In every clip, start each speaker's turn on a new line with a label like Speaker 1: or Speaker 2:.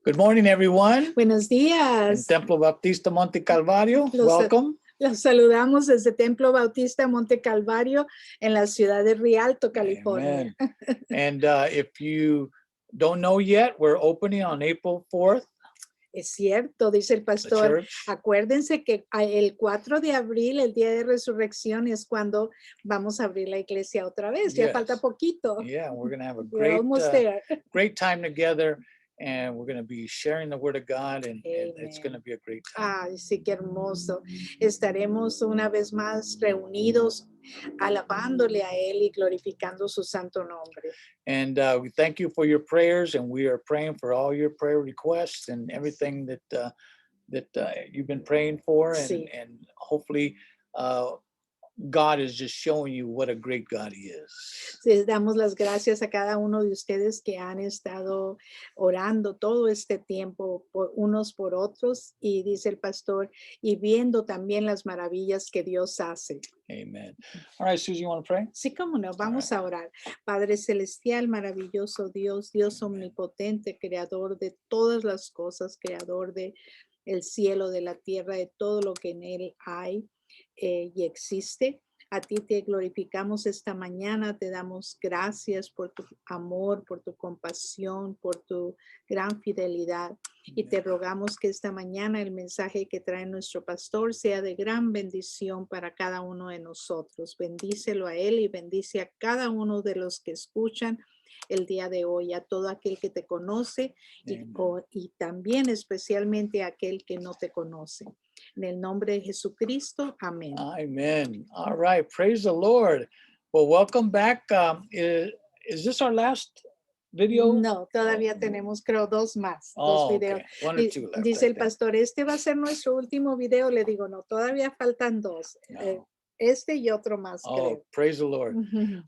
Speaker 1: Good morning, everyone.
Speaker 2: Buenos
Speaker 1: En
Speaker 2: días.
Speaker 1: Templo Baptista Monte Calvario, welcome.
Speaker 2: Los saludamos desde Templo Bautista Monte Calvario en la ciudad de Rialto, California.
Speaker 1: Amen. And if you don't know yet, we're opening on April 4th.
Speaker 2: Es cierto, dice el
Speaker 1: The
Speaker 2: pastor.
Speaker 1: church.
Speaker 2: Acuérdense que el 4 de abril, el día de resurrección, es cuando vamos a abrir la iglesia otra vez. Ya
Speaker 1: Yes.
Speaker 2: falta poquito.
Speaker 1: Yeah, we're going to have a
Speaker 2: We're almost there.
Speaker 1: great time together, and we're going to be sharing the Word of God, and it's
Speaker 2: Amen.
Speaker 1: going to be a great time.
Speaker 2: Ay, sí, qué hermoso. Estaremos una vez más reunidos, alabándole a Él y glorificando su santo nombre.
Speaker 1: And we thank you for your prayers, and we are praying for all your prayer requests and everything that you've been praying for,
Speaker 2: Sí.
Speaker 1: and hopefully God is just showing you what a great God He is.
Speaker 2: Les damos las gracias a cada uno de ustedes que han estado orando todo este tiempo por unos por otros, y dice el pastor, y viendo también las maravillas que Dios hace.
Speaker 1: Amen. All right, Susie, you want to pray?
Speaker 2: Sí, cómo no, vamos a orar. Padre celestial, maravilloso Dios, Dios omnipotente, creador de todas las cosas, creador de el cielo, de la tierra, de todo lo que en él hay y existe. A ti te glorificamos esta mañana, te damos gracias por tu amor, por tu compasión, por tu gran fidelidad. Y te rogamos que esta mañana el mensaje que trae nuestro pastor sea de gran bendición para cada uno de nosotros. Bendícelo a él y bendice a cada uno de los que escuchan el día de hoy, a todo aquel que te conoce y también especialmente a aquel que no te conoce. En el nombre de Jesucristo, amén.
Speaker 1: Amen. All right, praise the Lord. Well, welcome back. Is this our last video?
Speaker 2: No, todavía tenemos, creo, dos más, dos videos.
Speaker 1: Okay. One or two left,
Speaker 2: Dice
Speaker 1: I
Speaker 2: el
Speaker 1: think.
Speaker 2: pastor, este va a ser nuestro último video. Le digo, no, todavía faltan dos.
Speaker 1: No.
Speaker 2: Este y otro más,
Speaker 1: Oh,
Speaker 2: creo.
Speaker 1: praise the Lord.
Speaker 2: Ujú.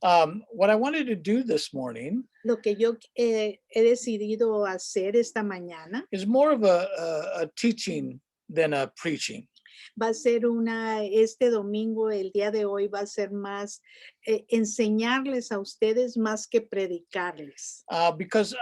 Speaker 1: What I wanted to do this morning
Speaker 2: Lo que yo he decidido hacer esta mañana
Speaker 1: is more of a teaching than a preaching.
Speaker 2: va a ser este domingo, el día de hoy, va a ser más enseñarles a ustedes más que predicarles.
Speaker 1: Because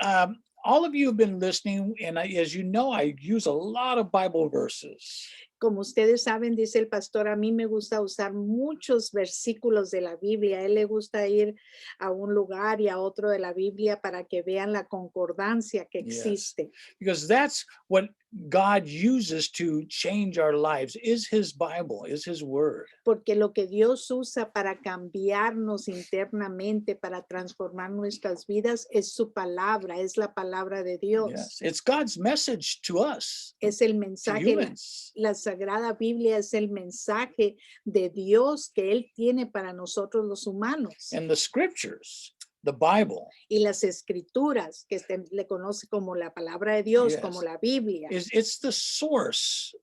Speaker 1: all of you have been listening, and as you know, I use a lot of Bible verses.
Speaker 2: Como ustedes saben, dice el pastor, a mí me gusta usar muchos versículos de la Biblia. A él le gusta ir a un lugar y a otro de la Biblia para que vean la concordancia que existe.
Speaker 1: Because that's what God uses to change our lives, is His Bible, is His Word.
Speaker 2: Porque lo que Dios usa para cambiarnos internamente, para transformar nuestras vidas, es su palabra, es la palabra de Dios.
Speaker 1: Yes, it's God's message to us,
Speaker 2: Es el
Speaker 1: to
Speaker 2: mensaje,
Speaker 1: humans.
Speaker 2: la Sagrada Biblia es el mensaje de Dios que Él tiene para nosotros los humanos.
Speaker 1: And the scriptures, the Bible,
Speaker 2: Y las escrituras, que le conoce como la palabra de Dios,
Speaker 1: Yes.
Speaker 2: como la Biblia.
Speaker 1: it's the source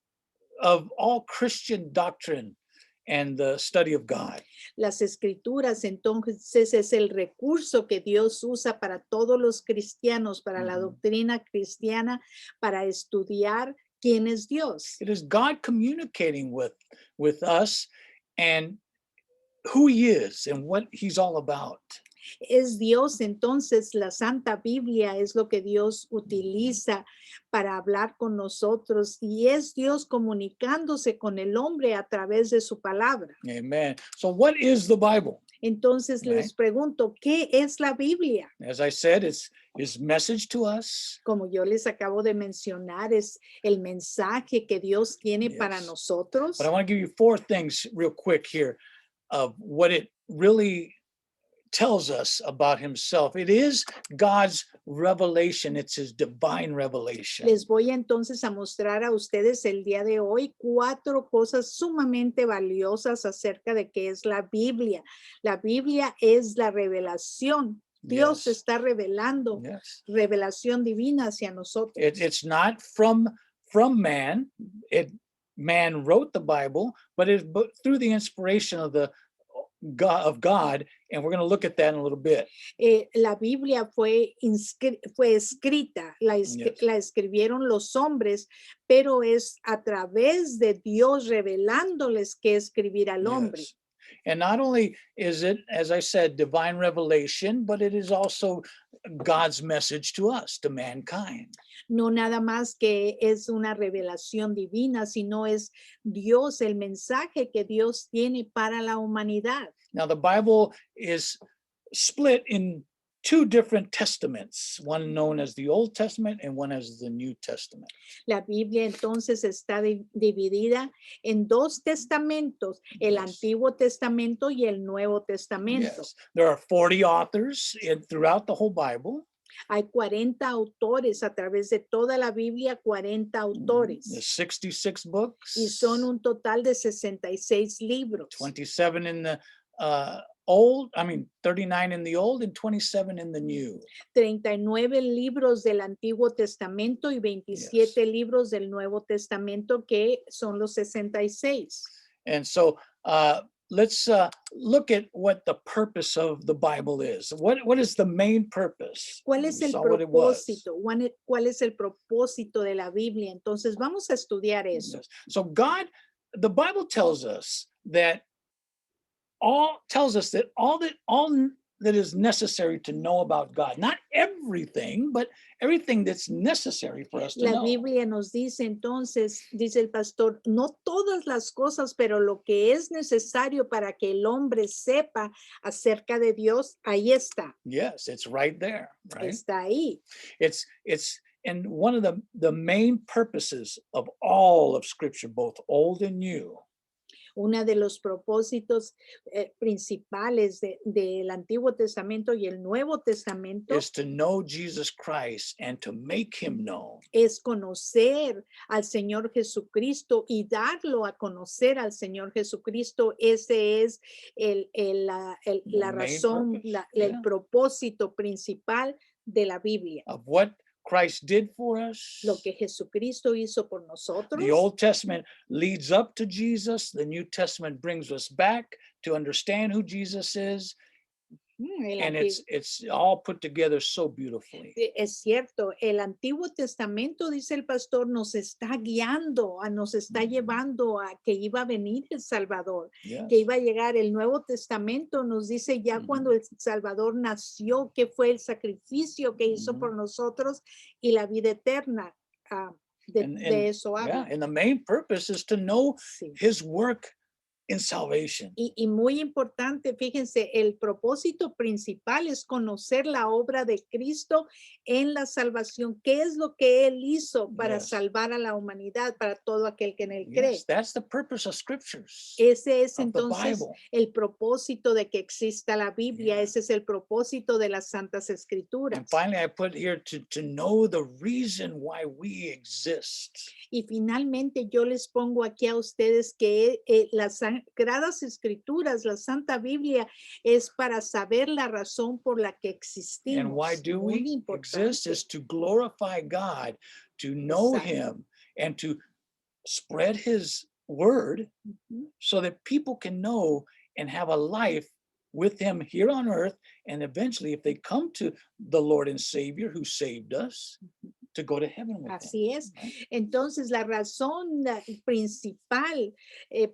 Speaker 1: of all Christian doctrine and the study of God.
Speaker 2: Las escrituras, entonces, es el recurso que Dios usa para todos los cristianos, para la
Speaker 1: Ujú.
Speaker 2: doctrina cristiana, para estudiar quién es Dios.
Speaker 1: It is God communicating with us and who He is and what He's all about.
Speaker 2: Es Dios, entonces la Santa Biblia es lo que Dios utiliza para hablar con nosotros, y es Dios comunicándose con el hombre a través de su palabra.
Speaker 1: Amen. So what is the Bible?
Speaker 2: Entonces les pregunto, ¿qué es la Biblia?
Speaker 1: As I said, it's His message to us.
Speaker 2: Como yo les acabo de mencionar, es el mensaje que Dios tiene para
Speaker 1: Yes.
Speaker 2: nosotros.
Speaker 1: But I want to give you four things real quick here of what it really tells us about Himself. It is God's revelation. It's His divine revelation.
Speaker 2: Les voy entonces a mostrar a ustedes el día de hoy 4 cosas sumamente valiosas acerca de qué es la Biblia. La Biblia es la revelación. Dios
Speaker 1: Yes.
Speaker 2: está revelando
Speaker 1: Yes.
Speaker 2: revelación divina hacia nosotros.
Speaker 1: It's not from man. Man wrote the Bible, but through the inspiration of God, and we're going to look at that in a little bit.
Speaker 2: La Biblia fue escrita, la escribieron los hombres, pero es a través de Dios revelándoles qué escribir al hombre.
Speaker 1: Yes. And not only is it, as I said, divine revelation, but it is also God's message to us, to mankind.
Speaker 2: No nada más que es una revelación divina, sino es Dios, el mensaje que Dios tiene para la humanidad.
Speaker 1: Now, the Bible is split in two different testaments, one known as the Old Testament and one as the New Testament.
Speaker 2: La Biblia entonces está dividida en dos testamentos, el
Speaker 1: Yes.
Speaker 2: Antiguo Testamento y el Nuevo Testamento.
Speaker 1: Yes, there are 40 authors throughout the whole Bible.
Speaker 2: Hay 40 autores a través de toda la Biblia, 40 autores.
Speaker 1: There's 66 books,
Speaker 2: Y son un total de 66 libros.
Speaker 1: 27 in the 39 in the Old and 27 in the New.
Speaker 2: 39 libros del Antiguo Testamento y 27 libros del Nuevo Testamento, que son los 66.
Speaker 1: And so let's look at what the purpose of the Bible is. What is the main purpose?
Speaker 2: ¿Cuál es
Speaker 1: We
Speaker 2: el
Speaker 1: saw what it was.
Speaker 2: propósito? ¿Cuál es el propósito de la Biblia? Entonces vamos a estudiar eso.
Speaker 1: Yes. So the Bible tells us that all that is necessary to know about God. Not everything, but everything that's necessary for us to
Speaker 2: La
Speaker 1: know.
Speaker 2: Biblia nos dice entonces, dice el pastor, no todas las cosas, pero lo que es necesario para que el hombre sepa acerca de Dios, ahí está,
Speaker 1: Yes, it's right there, right?
Speaker 2: está ahí.
Speaker 1: It's and one of the main purposes of all of Scripture, both Old and New,
Speaker 2: Uno de los propósitos principales del Antiguo Testamento y el Nuevo Testamento
Speaker 1: is to know Jesus Christ and to make him known.
Speaker 2: es conocer al Señor Jesucristo y darlo a conocer al Señor Jesucristo. Ese es la
Speaker 1: main
Speaker 2: razón,
Speaker 1: purpose,
Speaker 2: el
Speaker 1: yeah.
Speaker 2: propósito principal de la Biblia.
Speaker 1: Of what Christ did for us.
Speaker 2: Lo que Jesucristo hizo por nosotros.
Speaker 1: The Old Testament leads up to Jesus. The New Testament brings us back to understand who Jesus is. And it's all put together so beautifully.
Speaker 2: Es cierto, el Antiguo Testamento, dice el pastor, nos está guiando, nos está llevando a que iba a venir el Salvador,
Speaker 1: Yes.
Speaker 2: que iba a llegar. El Nuevo Testamento nos dice ya cuando el Salvador nació, que fue el sacrificio que hizo por nosotros y la vida eterna. De eso habla.
Speaker 1: Yeah, and the main purpose is to know
Speaker 2: Sí.
Speaker 1: his work in salvation.
Speaker 2: Y muy importante, fíjense, el propósito principal es conocer la obra de Cristo en la salvación. ¿Qué es lo que Él hizo para
Speaker 1: Yes.
Speaker 2: salvar a la humanidad, para todo aquel que en Él cree?
Speaker 1: Yes, that's the purpose of scriptures.
Speaker 2: Ese es
Speaker 1: of the
Speaker 2: entonces
Speaker 1: Bible.
Speaker 2: el propósito de que exista la Biblia.
Speaker 1: Yeah.
Speaker 2: Ese es el propósito de las Santas Escrituras.
Speaker 1: And finally, I put here to know the reason why we exist.
Speaker 2: Y finalmente yo les pongo aquí a ustedes que las Sagradas Escrituras, la Santa Biblia, es para saber la razón por la que existimos.
Speaker 1: And why do
Speaker 2: Muy
Speaker 1: we
Speaker 2: importante.
Speaker 1: exist is to glorify God, to know
Speaker 2: Exacto.
Speaker 1: him, and to spread his word
Speaker 2: Ujú.
Speaker 1: so that people can know and have a life with him here on earth. And eventually, if they come to the Lord and Savior who saved us, to go to heaven with him.
Speaker 2: Así es.
Speaker 1: Right?
Speaker 2: Entonces, la razón principal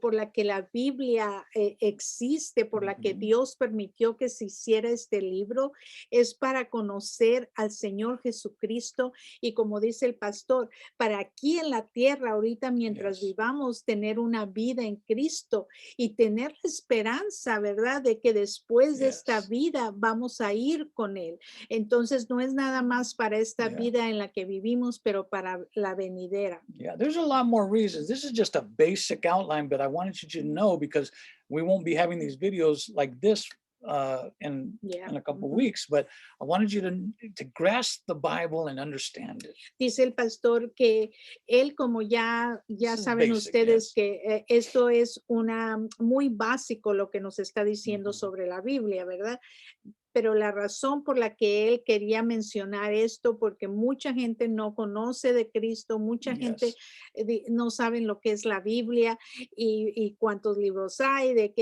Speaker 2: por la que la Biblia existe, por la que
Speaker 1: Ujú.
Speaker 2: Dios permitió que se hiciera este libro, es para conocer al Señor Jesucristo y, como dice el pastor, para aquí en la tierra, ahorita mientras
Speaker 1: Yes.
Speaker 2: vivamos, tener una vida en Cristo y tener la esperanza, ¿verdad?, de que después de esta
Speaker 1: Yes.
Speaker 2: vida vamos a ir con Él. Entonces, no es nada más para esta
Speaker 1: Yeah.
Speaker 2: vida en la que vivimos, pero para la venidera.
Speaker 1: Yeah, there's a lot more reasons. This is just a basic outline, but I wanted you to know because we won't be having these videos like this in a couple
Speaker 2: Ujú.
Speaker 1: weeks, but I wanted you to grasp the Bible and understand it.
Speaker 2: Dice el pastor que él, como ya
Speaker 1: This is
Speaker 2: saben
Speaker 1: basic,
Speaker 2: ustedes
Speaker 1: yes.
Speaker 2: que esto es muy básico lo que nos está diciendo
Speaker 1: Ujú.
Speaker 2: sobre la Biblia, ¿verdad? pero la razón por la que él quería mencionar esto, porque mucha gente no conoce de Cristo, mucha gente
Speaker 1: Yes.
Speaker 2: no saben lo que es la Biblia y cuántos libros hay,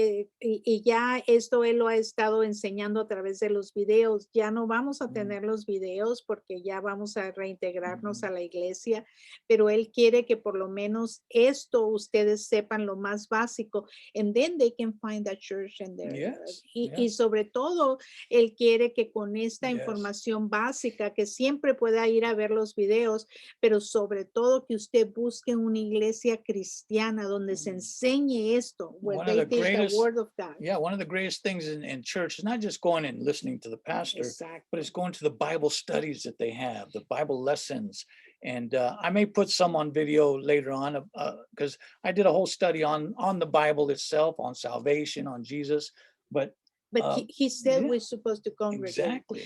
Speaker 2: y ya esto él lo ha estado enseñando a través de los videos. Ya no vamos a
Speaker 1: Mm,
Speaker 2: tener los videos porque ya vamos a reintegrarnos
Speaker 1: mhm.
Speaker 2: a la iglesia, pero él quiere que por lo menos esto ustedes sepan lo más básico, and then they can find that church in there.
Speaker 1: Yes.
Speaker 2: Y
Speaker 1: Yes.
Speaker 2: sobre todo, él quiere que con esta
Speaker 1: Yes.
Speaker 2: información básica, que siempre pueda ir a ver los videos, pero sobre todo que usted busque una iglesia cristiana donde se
Speaker 1: Mm.
Speaker 2: enseñe esto, where
Speaker 1: One of
Speaker 2: they
Speaker 1: the
Speaker 2: teach the
Speaker 1: greatest,
Speaker 2: word of God.
Speaker 1: yeah, one of the greatest things in church is not just going and listening to the pastor, but it's
Speaker 2: Exacto.
Speaker 1: going to the Bible studies that they have, the Bible lessons. And I may put some on video later on because I did a whole study on the Bible itself, on salvation, on Jesus. But
Speaker 2: But he said
Speaker 1: yeah,
Speaker 2: we're supposed to congregate.
Speaker 1: exactly.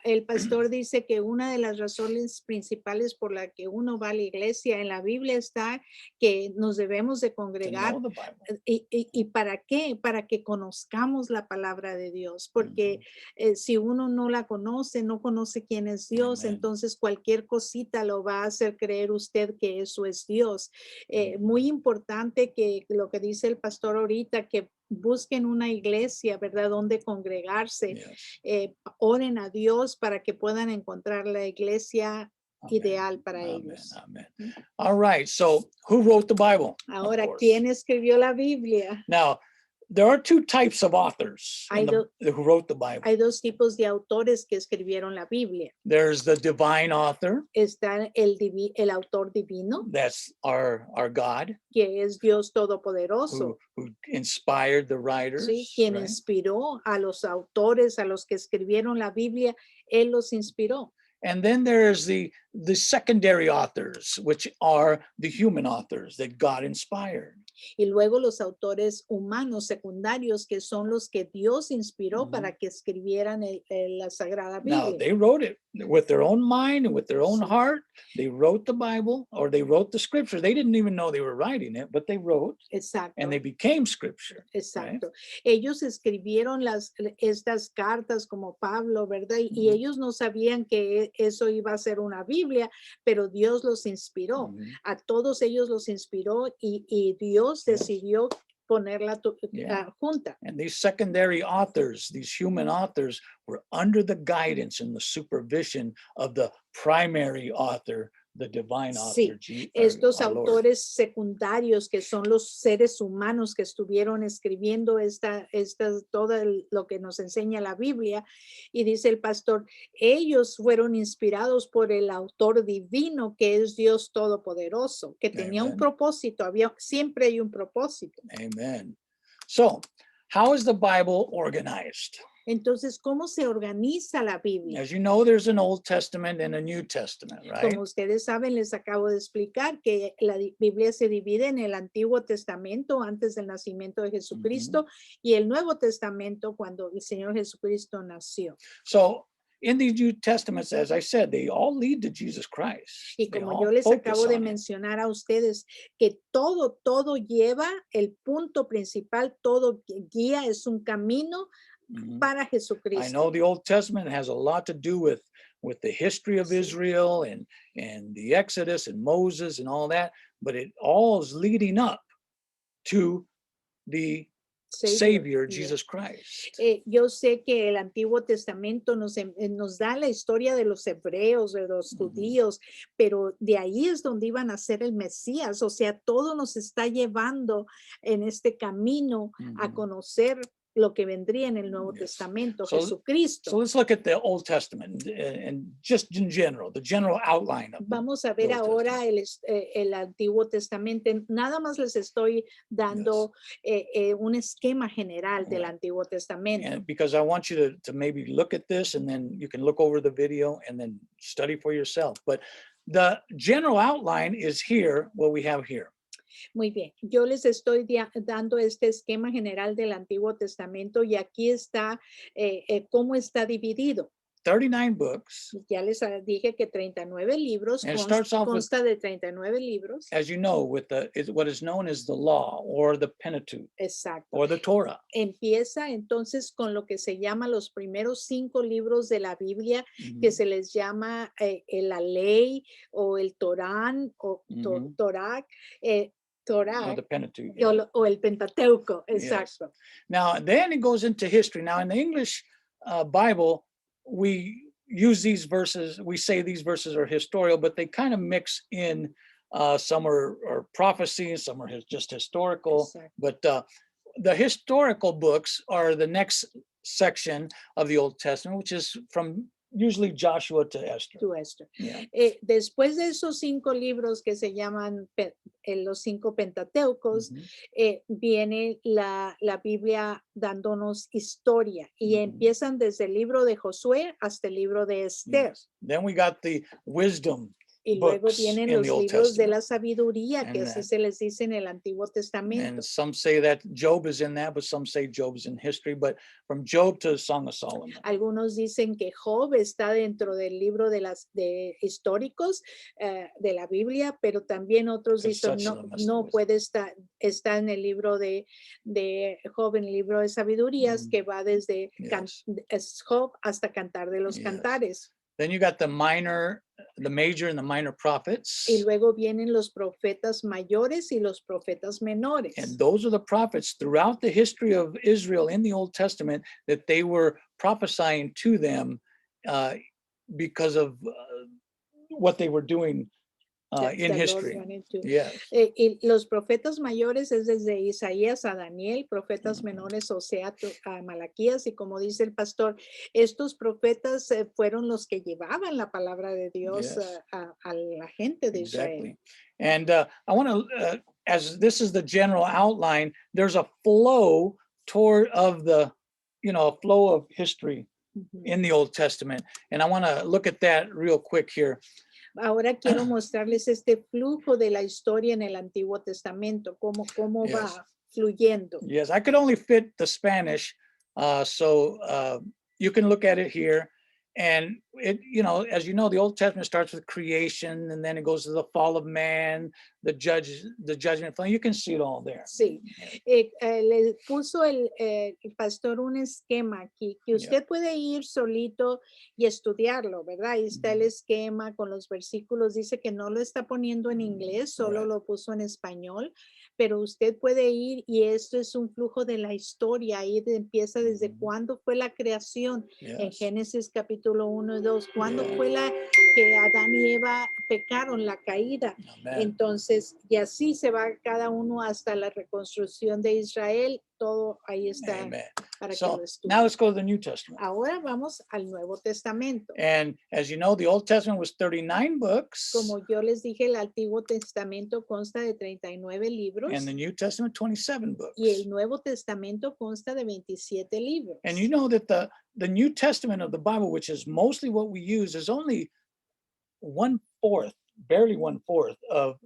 Speaker 2: El pastor dice que una de las razones principales por la que uno va a la iglesia en la Biblia está que nos debemos de
Speaker 1: To
Speaker 2: congregar.
Speaker 1: know the Bible.
Speaker 2: ¿Y para qué? Para que conozcamos la palabra de Dios, porque
Speaker 1: Mhm.
Speaker 2: si uno no la conoce, no conoce quién es Dios,
Speaker 1: Amen.
Speaker 2: entonces cualquier cosita lo va a hacer creer usted que eso es Dios.
Speaker 1: Mhm.
Speaker 2: Muy importante que lo que dice el pastor ahorita, que busquen una iglesia, ¿verdad? Donde congregarse,
Speaker 1: Yes.
Speaker 2: Oren a Dios para que puedan encontrar la iglesia
Speaker 1: Amen.
Speaker 2: ideal para
Speaker 1: Amen.
Speaker 2: ellos.
Speaker 1: Amen.
Speaker 2: Mm.
Speaker 1: All right. So who wrote the Bible? Of
Speaker 2: Ahora,
Speaker 1: course.
Speaker 2: ¿quién escribió la Biblia?
Speaker 1: Now, there are two types of authors
Speaker 2: Hay, do-
Speaker 1: who wrote the Bible.
Speaker 2: hay dos tipos de autores que escribieron la Biblia.
Speaker 1: There's the divine author,
Speaker 2: Está el autor divino,
Speaker 1: that's our God,
Speaker 2: que es Dios Todopoderoso,
Speaker 1: who inspired the
Speaker 2: ¿sí?
Speaker 1: writers,
Speaker 2: Quien
Speaker 1: right?
Speaker 2: inspiró a los autores, a los que escribieron la Biblia, Él los inspiró.
Speaker 1: And then there's the secondary authors, which are the human authors that God inspired.
Speaker 2: Y luego los autores humanos secundarios, que son los que Dios inspiró para que escribieran la Sagrada
Speaker 1: Now,
Speaker 2: Biblia.
Speaker 1: they wrote it with their own mind and with their own
Speaker 2: Sí.
Speaker 1: heart. They wrote the Bible, or they wrote the scripture. They didn't even know they were writing it, but they wrote,
Speaker 2: Exacto.
Speaker 1: and they became scripture. Right?
Speaker 2: Exacto. Ellos escribieron estas cartas como Pablo, ¿verdad? Y
Speaker 1: Mhm.
Speaker 2: ellos no sabían que eso iba a ser una Biblia, pero Dios los inspiró.
Speaker 1: Mhm.
Speaker 2: A todos ellos los inspiró y Dios
Speaker 1: Yes.
Speaker 2: decidió ponerla
Speaker 1: Yeah.
Speaker 2: junta.
Speaker 1: And these secondary authors, these human authors, were under the guidance and the supervision of the primary author, the divine
Speaker 2: Sí,
Speaker 1: author,
Speaker 2: estos
Speaker 1: our Lord.
Speaker 2: autores secundarios que son los seres humanos que estuvieron escribiendo todo lo que nos enseña la Biblia. Y dice el pastor, ellos fueron inspirados por el autor divino que es Dios Todopoderoso, que tenía un
Speaker 1: Amen.
Speaker 2: propósito, siempre hay un propósito.
Speaker 1: Amen. So, how is the Bible organized?
Speaker 2: Entonces, ¿cómo se organiza la Biblia?
Speaker 1: As you know, there's an Old Testament and a New Testament, right?
Speaker 2: Como ustedes saben, les acabo de explicar que la Biblia se divide en el Antiguo Testamento antes del nacimiento de Jesucristo y el Nuevo Testamento cuando el Señor Jesucristo nació.
Speaker 1: So, in these New Testaments, as I said, they all lead to Jesus Christ.
Speaker 2: Y
Speaker 1: They
Speaker 2: como
Speaker 1: all
Speaker 2: yo les
Speaker 1: focus
Speaker 2: acabo de
Speaker 1: on him.
Speaker 2: mencionar a ustedes, que todo lleva el punto principal, todo guía, es un camino
Speaker 1: Mhm.
Speaker 2: para
Speaker 1: I
Speaker 2: Jesucristo.
Speaker 1: know the Old Testament has a lot to do with the history of
Speaker 2: Sí.
Speaker 1: Israel and the Exodus and Moses and all that, but it all is leading up to the Savior,
Speaker 2: Yeah.
Speaker 1: Jesus Christ.
Speaker 2: Yo sé que el Antiguo Testamento nos da la historia de los hebreos, de los judíos, pero de ahí es donde iban a ser el Mesías. O sea, todo nos está llevando en este camino a conocer lo que vendría en el Nuevo
Speaker 1: Yes.
Speaker 2: Testamento,
Speaker 1: So
Speaker 2: Jesucristo.
Speaker 1: let's look at the Old Testament and just in general, the general outline of it.
Speaker 2: Vamos a ver
Speaker 1: the Old
Speaker 2: ahora el Antiguo Testamento. Nada más les estoy dando un esquema general del
Speaker 1: Right.
Speaker 2: Antiguo Testamento.
Speaker 1: And because I want you to maybe look at this and then you can look over the video and then study for yourself. But the general outline is here, what we have here.
Speaker 2: Muy bien, yo les estoy dando este esquema general del Antiguo Testamento y aquí está cómo está dividido.
Speaker 1: 39 books.
Speaker 2: Ya les dije que 39 libros,
Speaker 1: And it starts off with,
Speaker 2: consta de 39 libros.
Speaker 1: as you know, with what is known as the law or the Pentateuch
Speaker 2: Exacto.
Speaker 1: or the Torah.
Speaker 2: Empieza entonces con lo que se llama los primeros 5 libros de la Biblia, que
Speaker 1: Mhm.
Speaker 2: se les llama la ley o el Torán o
Speaker 1: Mhm.
Speaker 2: Torah,
Speaker 1: Or
Speaker 2: Torah
Speaker 1: the Pentateuch.
Speaker 2: o,
Speaker 1: Yeah.
Speaker 2: o el Pentateuco.
Speaker 1: Yes.
Speaker 2: Exacto.
Speaker 1: Now, then it goes into history. Now, in the English Bible, we use these verses, we say these verses are historical, but they kind of mix in. Some are prophecy, some are just historical.
Speaker 2: Exacto.
Speaker 1: But the historical books are the next section of the Old Testament, which is from usually Joshua to Esther.
Speaker 2: To Esther.
Speaker 1: Yeah.
Speaker 2: Después de esos 5 libros que se llaman los 5 Pentateucos,
Speaker 1: Mhm.
Speaker 2: viene la Biblia dándonos historia y
Speaker 1: Mhm.
Speaker 2: empiezan desde el libro de Josué hasta el libro de Esther.
Speaker 1: Yes. Then we got the wisdom
Speaker 2: Y luego
Speaker 1: books
Speaker 2: vienen
Speaker 1: in
Speaker 2: los
Speaker 1: the Old
Speaker 2: libros de
Speaker 1: Testament.
Speaker 2: la sabiduría, que
Speaker 1: And
Speaker 2: así se les dice en el Antiguo Testamento.
Speaker 1: And some say that Job is in that, but some say Job's in history. But from Job to Song of Solomon.
Speaker 2: Algunos dicen que Job está dentro del libro de históricos de la Biblia, pero también otros
Speaker 1: Because
Speaker 2: dicen
Speaker 1: such
Speaker 2: no,
Speaker 1: is the message
Speaker 2: no
Speaker 1: of
Speaker 2: puede estar, está en el libro de Job, en el libro de sabidurías, que va desde
Speaker 1: Yes.
Speaker 2: Job hasta Cantar de los
Speaker 1: Yes.
Speaker 2: Cantares.
Speaker 1: Then you got the major and the minor prophets.
Speaker 2: Y luego vienen los profetas mayores y los profetas menores.
Speaker 1: And those are the prophets throughout the history of Israel in the Old Testament that they were prophesying to them because of what they were doing in
Speaker 2: The Lord
Speaker 1: history.
Speaker 2: wanted to.
Speaker 1: Yes.
Speaker 2: Y los profetas mayores es desde Isaías a Daniel, profetas
Speaker 1: Ujú.
Speaker 2: menores, o sea, a Malaquías, y como dice el pastor, estos profetas fueron los que llevaban la palabra de Dios
Speaker 1: Yes.
Speaker 2: a la gente de
Speaker 1: Exactly.
Speaker 2: Israel.
Speaker 1: And I want to, as this is the general outline, there's a flow toward of the, a flow of history
Speaker 2: Ujú.
Speaker 1: in the Old Testament. And I want to look at that real quick here.
Speaker 2: Ahora quiero mostrarles este flujo de la historia en el Antiguo Testamento, cómo
Speaker 1: Yes.
Speaker 2: va fluyendo.
Speaker 1: Yes, I could only fit the Spanish, so you can look at it here. And it, as you know, the Old Testament starts with creation, and then it goes to the fall of man, the judgment. You can see it all there.
Speaker 2: Sí, le puso el pastor un esquema aquí que usted puede ir solito y estudiarlo, ¿verdad? Ahí está el esquema con los versículos. Dice que no lo está poniendo en inglés, solo lo puso en español, pero usted puede ir y esto es un flujo de la historia. Ahí empieza desde cuándo fue la creación, en
Speaker 1: Yes.
Speaker 2: Génesis capítulo 1 y 2, cuándo fue que Adán y Eva pecaron, la caída.
Speaker 1: Amen.
Speaker 2: Entonces, y así se va cada uno hasta la reconstrucción de Israel. Todo ahí está.
Speaker 1: Amen.
Speaker 2: Para que
Speaker 1: So
Speaker 2: lo estudien.
Speaker 1: now let's go to the New Testament.
Speaker 2: Ahora vamos al Nuevo Testamento.
Speaker 1: And as you know, the Old Testament was 39 books.
Speaker 2: Como yo les dije, el Antiguo Testamento consta de 39 libros.
Speaker 1: And the New Testament, 27 books.
Speaker 2: Y el Nuevo Testamento consta de 27 libros.
Speaker 1: And you know that the New Testament of the Bible, which is mostly what we use, is only 1/4, barely 1/4 of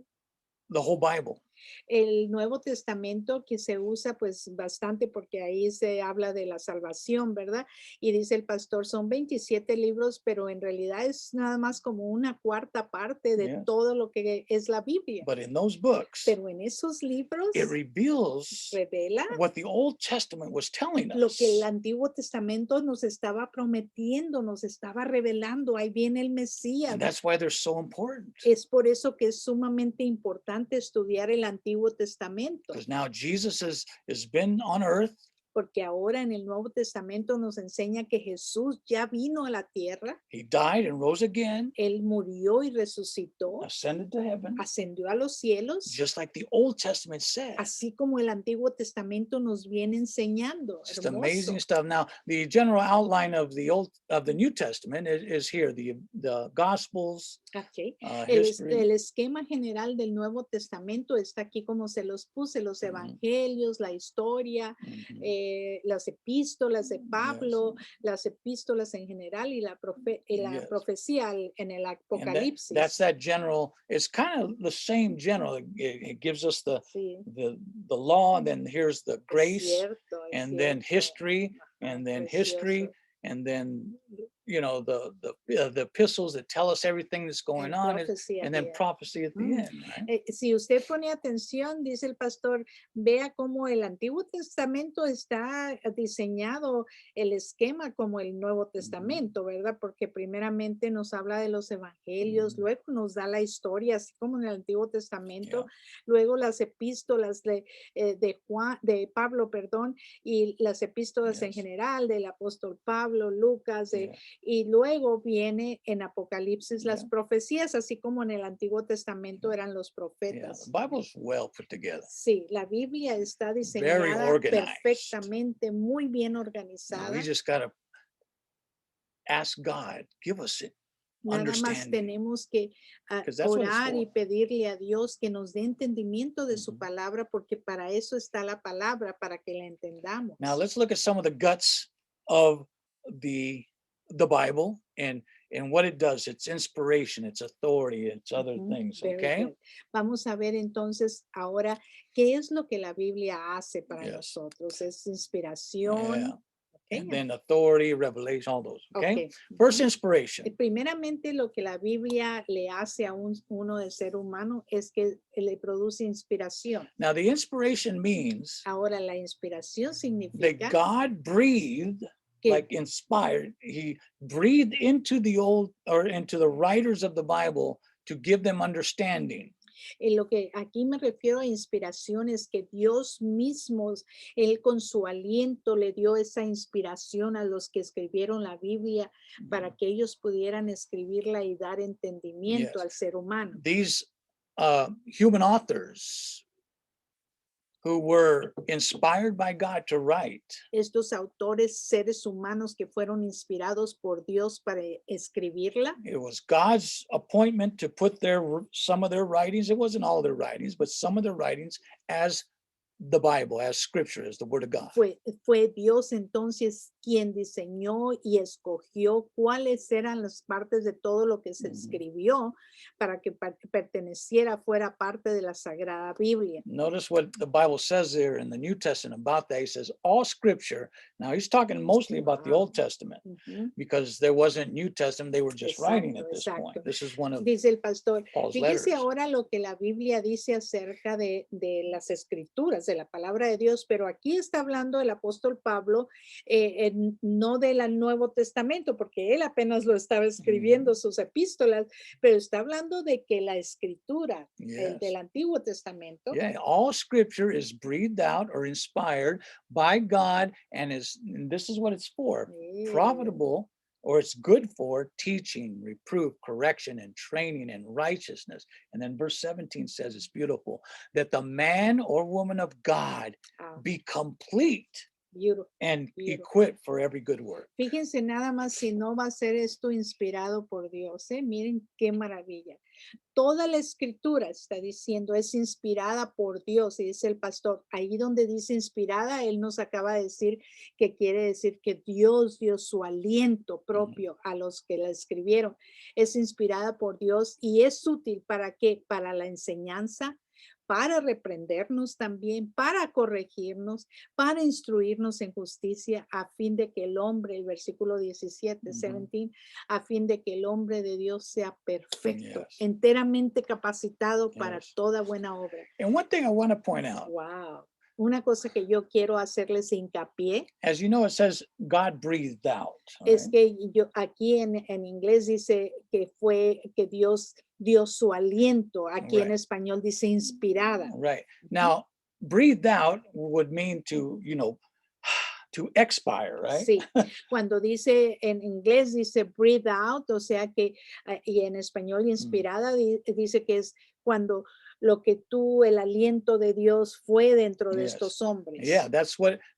Speaker 1: the whole Bible.
Speaker 2: El Nuevo Testamento que se usa pues bastante porque ahí se habla de la salvación, ¿verdad? Y dice el pastor, son 27 libros, pero en realidad es nada más como una cuarta parte de todo lo que es la Biblia.
Speaker 1: But in those books,
Speaker 2: pero en esos libros
Speaker 1: it reveals
Speaker 2: revela
Speaker 1: what the Old Testament was telling us.
Speaker 2: lo que el Antiguo Testamento nos estaba prometiendo, nos estaba revelando. Ahí viene el Mesías.
Speaker 1: And that's why they're so important.
Speaker 2: Es por eso que es sumamente importante estudiar el Antiguo Testamento.
Speaker 1: Because now Jesus has been on earth.
Speaker 2: Porque ahora en el Nuevo Testamento nos enseña que Jesús ya vino a la tierra.
Speaker 1: He died and rose again.
Speaker 2: Él murió y resucitó.
Speaker 1: Ascended to heaven.
Speaker 2: Ascendió a los cielos.
Speaker 1: Just like the Old Testament said.
Speaker 2: Así como el Antiguo Testamento nos viene enseñando.
Speaker 1: Just amazing stuff. Now, the general outline of the New Testament is here. The Gospels.
Speaker 2: Okay.
Speaker 1: History.
Speaker 2: El esquema general del Nuevo Testamento está aquí como se los puse, los evangelios, la historia, las epístolas de Pablo, las epístolas en general y la profecía en el Apocalipsis.
Speaker 1: That's that general. It's kind of the same general. It gives us the law, and then here's the grace, and then history, and then history, and then you know, the epistles that tell us everything that's going
Speaker 2: And
Speaker 1: on,
Speaker 2: prophecy at
Speaker 1: and
Speaker 2: the
Speaker 1: then
Speaker 2: end.
Speaker 1: prophecy at the
Speaker 2: Mm.
Speaker 1: end, right?
Speaker 2: Si usted pone atención, dice el pastor, vea cómo el Antiguo Testamento está diseñado el esquema como el Nuevo Testamento, ¿verdad? Porque primeramente nos habla de los evangelios,
Speaker 1: Mhm.
Speaker 2: luego nos da la historia, así como en el Antiguo Testamento,
Speaker 1: Yeah.
Speaker 2: luego las epístolas de Juan, de Pablo, perdón, y las epístolas en
Speaker 1: Yes.
Speaker 2: general del apóstol Pablo, Lucas,
Speaker 1: Yeah.
Speaker 2: y luego viene en Apocalipsis las
Speaker 1: Yeah.
Speaker 2: profecías, así como en el Antiguo Testamento eran los
Speaker 1: Yeah. The
Speaker 2: profetas.
Speaker 1: Bible's well put together,
Speaker 2: Sí, la Biblia está
Speaker 1: very
Speaker 2: diseñada
Speaker 1: organized.
Speaker 2: perfectamente, muy bien
Speaker 1: And we
Speaker 2: organizada.
Speaker 1: just got to ask God, give us it,
Speaker 2: Nada más
Speaker 1: understanding,
Speaker 2: tenemos que
Speaker 1: because that's what it's
Speaker 2: orar y
Speaker 1: for.
Speaker 2: pedirle a Dios que nos dé entendimiento de su
Speaker 1: Mhm.
Speaker 2: palabra, porque para eso está la palabra, para que la
Speaker 1: Now
Speaker 2: entendamos.
Speaker 1: let's look at some of the guts of the Bible and what it does. It's inspiration, it's authority, it's other
Speaker 2: Ujú,
Speaker 1: things.
Speaker 2: very
Speaker 1: Okay.
Speaker 2: good. Vamos a ver entonces ahora qué es lo que la Biblia hace para
Speaker 1: Yes.
Speaker 2: nosotros. Es
Speaker 1: Yeah.
Speaker 2: inspiración.
Speaker 1: And
Speaker 2: Ok,
Speaker 1: then authority, revelation, all those. Okay.
Speaker 2: ok,
Speaker 1: First,
Speaker 2: ujú.
Speaker 1: inspiration.
Speaker 2: Primeramente, lo que la Biblia le hace a uno de ser humano es que le produce inspiración.
Speaker 1: Now, the inspiration means
Speaker 2: Ahora, la inspiración
Speaker 1: that
Speaker 2: significa
Speaker 1: God breathed,
Speaker 2: que
Speaker 1: like inspired, He breathed into the old or into the writers of the Bible to give them understanding.
Speaker 2: en lo que aquí me refiero a inspiración es que Dios mismo, Él con su aliento le dio esa inspiración a los que escribieron la Biblia para que ellos pudieran escribirla y dar entendimiento
Speaker 1: Yes.
Speaker 2: al ser humano.
Speaker 1: These human authors who were inspired by God to write,
Speaker 2: Estos autores, seres humanos que fueron inspirados por Dios para escribirla,
Speaker 1: it was God's appointment to put some of their writings, it wasn't all their writings, but some of their writings as the Bible, as scripture, as the word of God.
Speaker 2: fue Dios entonces quien diseñó y escogió cuáles eran las partes de todo lo que se
Speaker 1: Mhm.
Speaker 2: escribió para que perteneciera, fuera parte de la Sagrada Biblia.
Speaker 1: Notice what the Bible says there in the New Testament about that. He says, all scripture. Now he's talking mostly about the
Speaker 2: Wow.
Speaker 1: Old Testament
Speaker 2: Ujú.
Speaker 1: because there wasn't New Testament. They were just writing at this
Speaker 2: Exacto.
Speaker 1: point. This is one of
Speaker 2: Dice el pastor,
Speaker 1: Paul's
Speaker 2: fíjese
Speaker 1: letters.
Speaker 2: ahora lo que la Biblia dice acerca de las escrituras, de la palabra de Dios, pero aquí está hablando el apóstol Pablo, no del Nuevo Testamento, porque él apenas lo estaba escribiendo, sus epístolas, pero está hablando de que la escritura
Speaker 1: Yes.
Speaker 2: del Antiguo Testamento,
Speaker 1: Yeah, all scripture is breathed out or inspired by God, and this is what it's for:
Speaker 2: Yeah.
Speaker 1: profitable, or it's good for teaching, reproof, correction, and training in righteousness. And then verse 17 says it's beautiful that the man or woman of God be complete
Speaker 2: beautiful.
Speaker 1: and
Speaker 2: Beautiful.
Speaker 1: equipped for every good work.
Speaker 2: Fíjense nada más si no va a ser esto inspirado por Dios, ¿eh? Miren qué maravilla. Toda la escritura está diciendo es inspirada por Dios, y dice el pastor, ahí donde dice inspirada, él nos acaba de decir que quiere decir que Dios dio su aliento propio a los que la escribieron. Es inspirada por Dios y es útil para qué? Para la enseñanza, para reprendernos también, para corregirnos, para instruirnos en justicia, a fin de que el hombre, el versículo 17, 17, a fin de que el hombre de Dios sea perfecto,
Speaker 1: Yes.
Speaker 2: enteramente capacitado para
Speaker 1: Yes.
Speaker 2: toda buena obra.
Speaker 1: And one thing I want to point out,
Speaker 2: Wow. Una cosa que yo quiero hacerles hincapié
Speaker 1: as you know, it says God breathed out. all
Speaker 2: es
Speaker 1: right?
Speaker 2: que yo aquí en inglés dice que fue que Dios dio su aliento. Aquí en
Speaker 1: Right.
Speaker 2: español dice inspirada.
Speaker 1: Right. Now, breathed out would mean to, to expire, right?
Speaker 2: Sí, cuando dice en inglés dice breathe out, o sea que, y en español inspirada dice que es cuando lo que el aliento de Dios fue dentro de
Speaker 1: Yes.
Speaker 2: estos hombres.
Speaker 1: Yeah,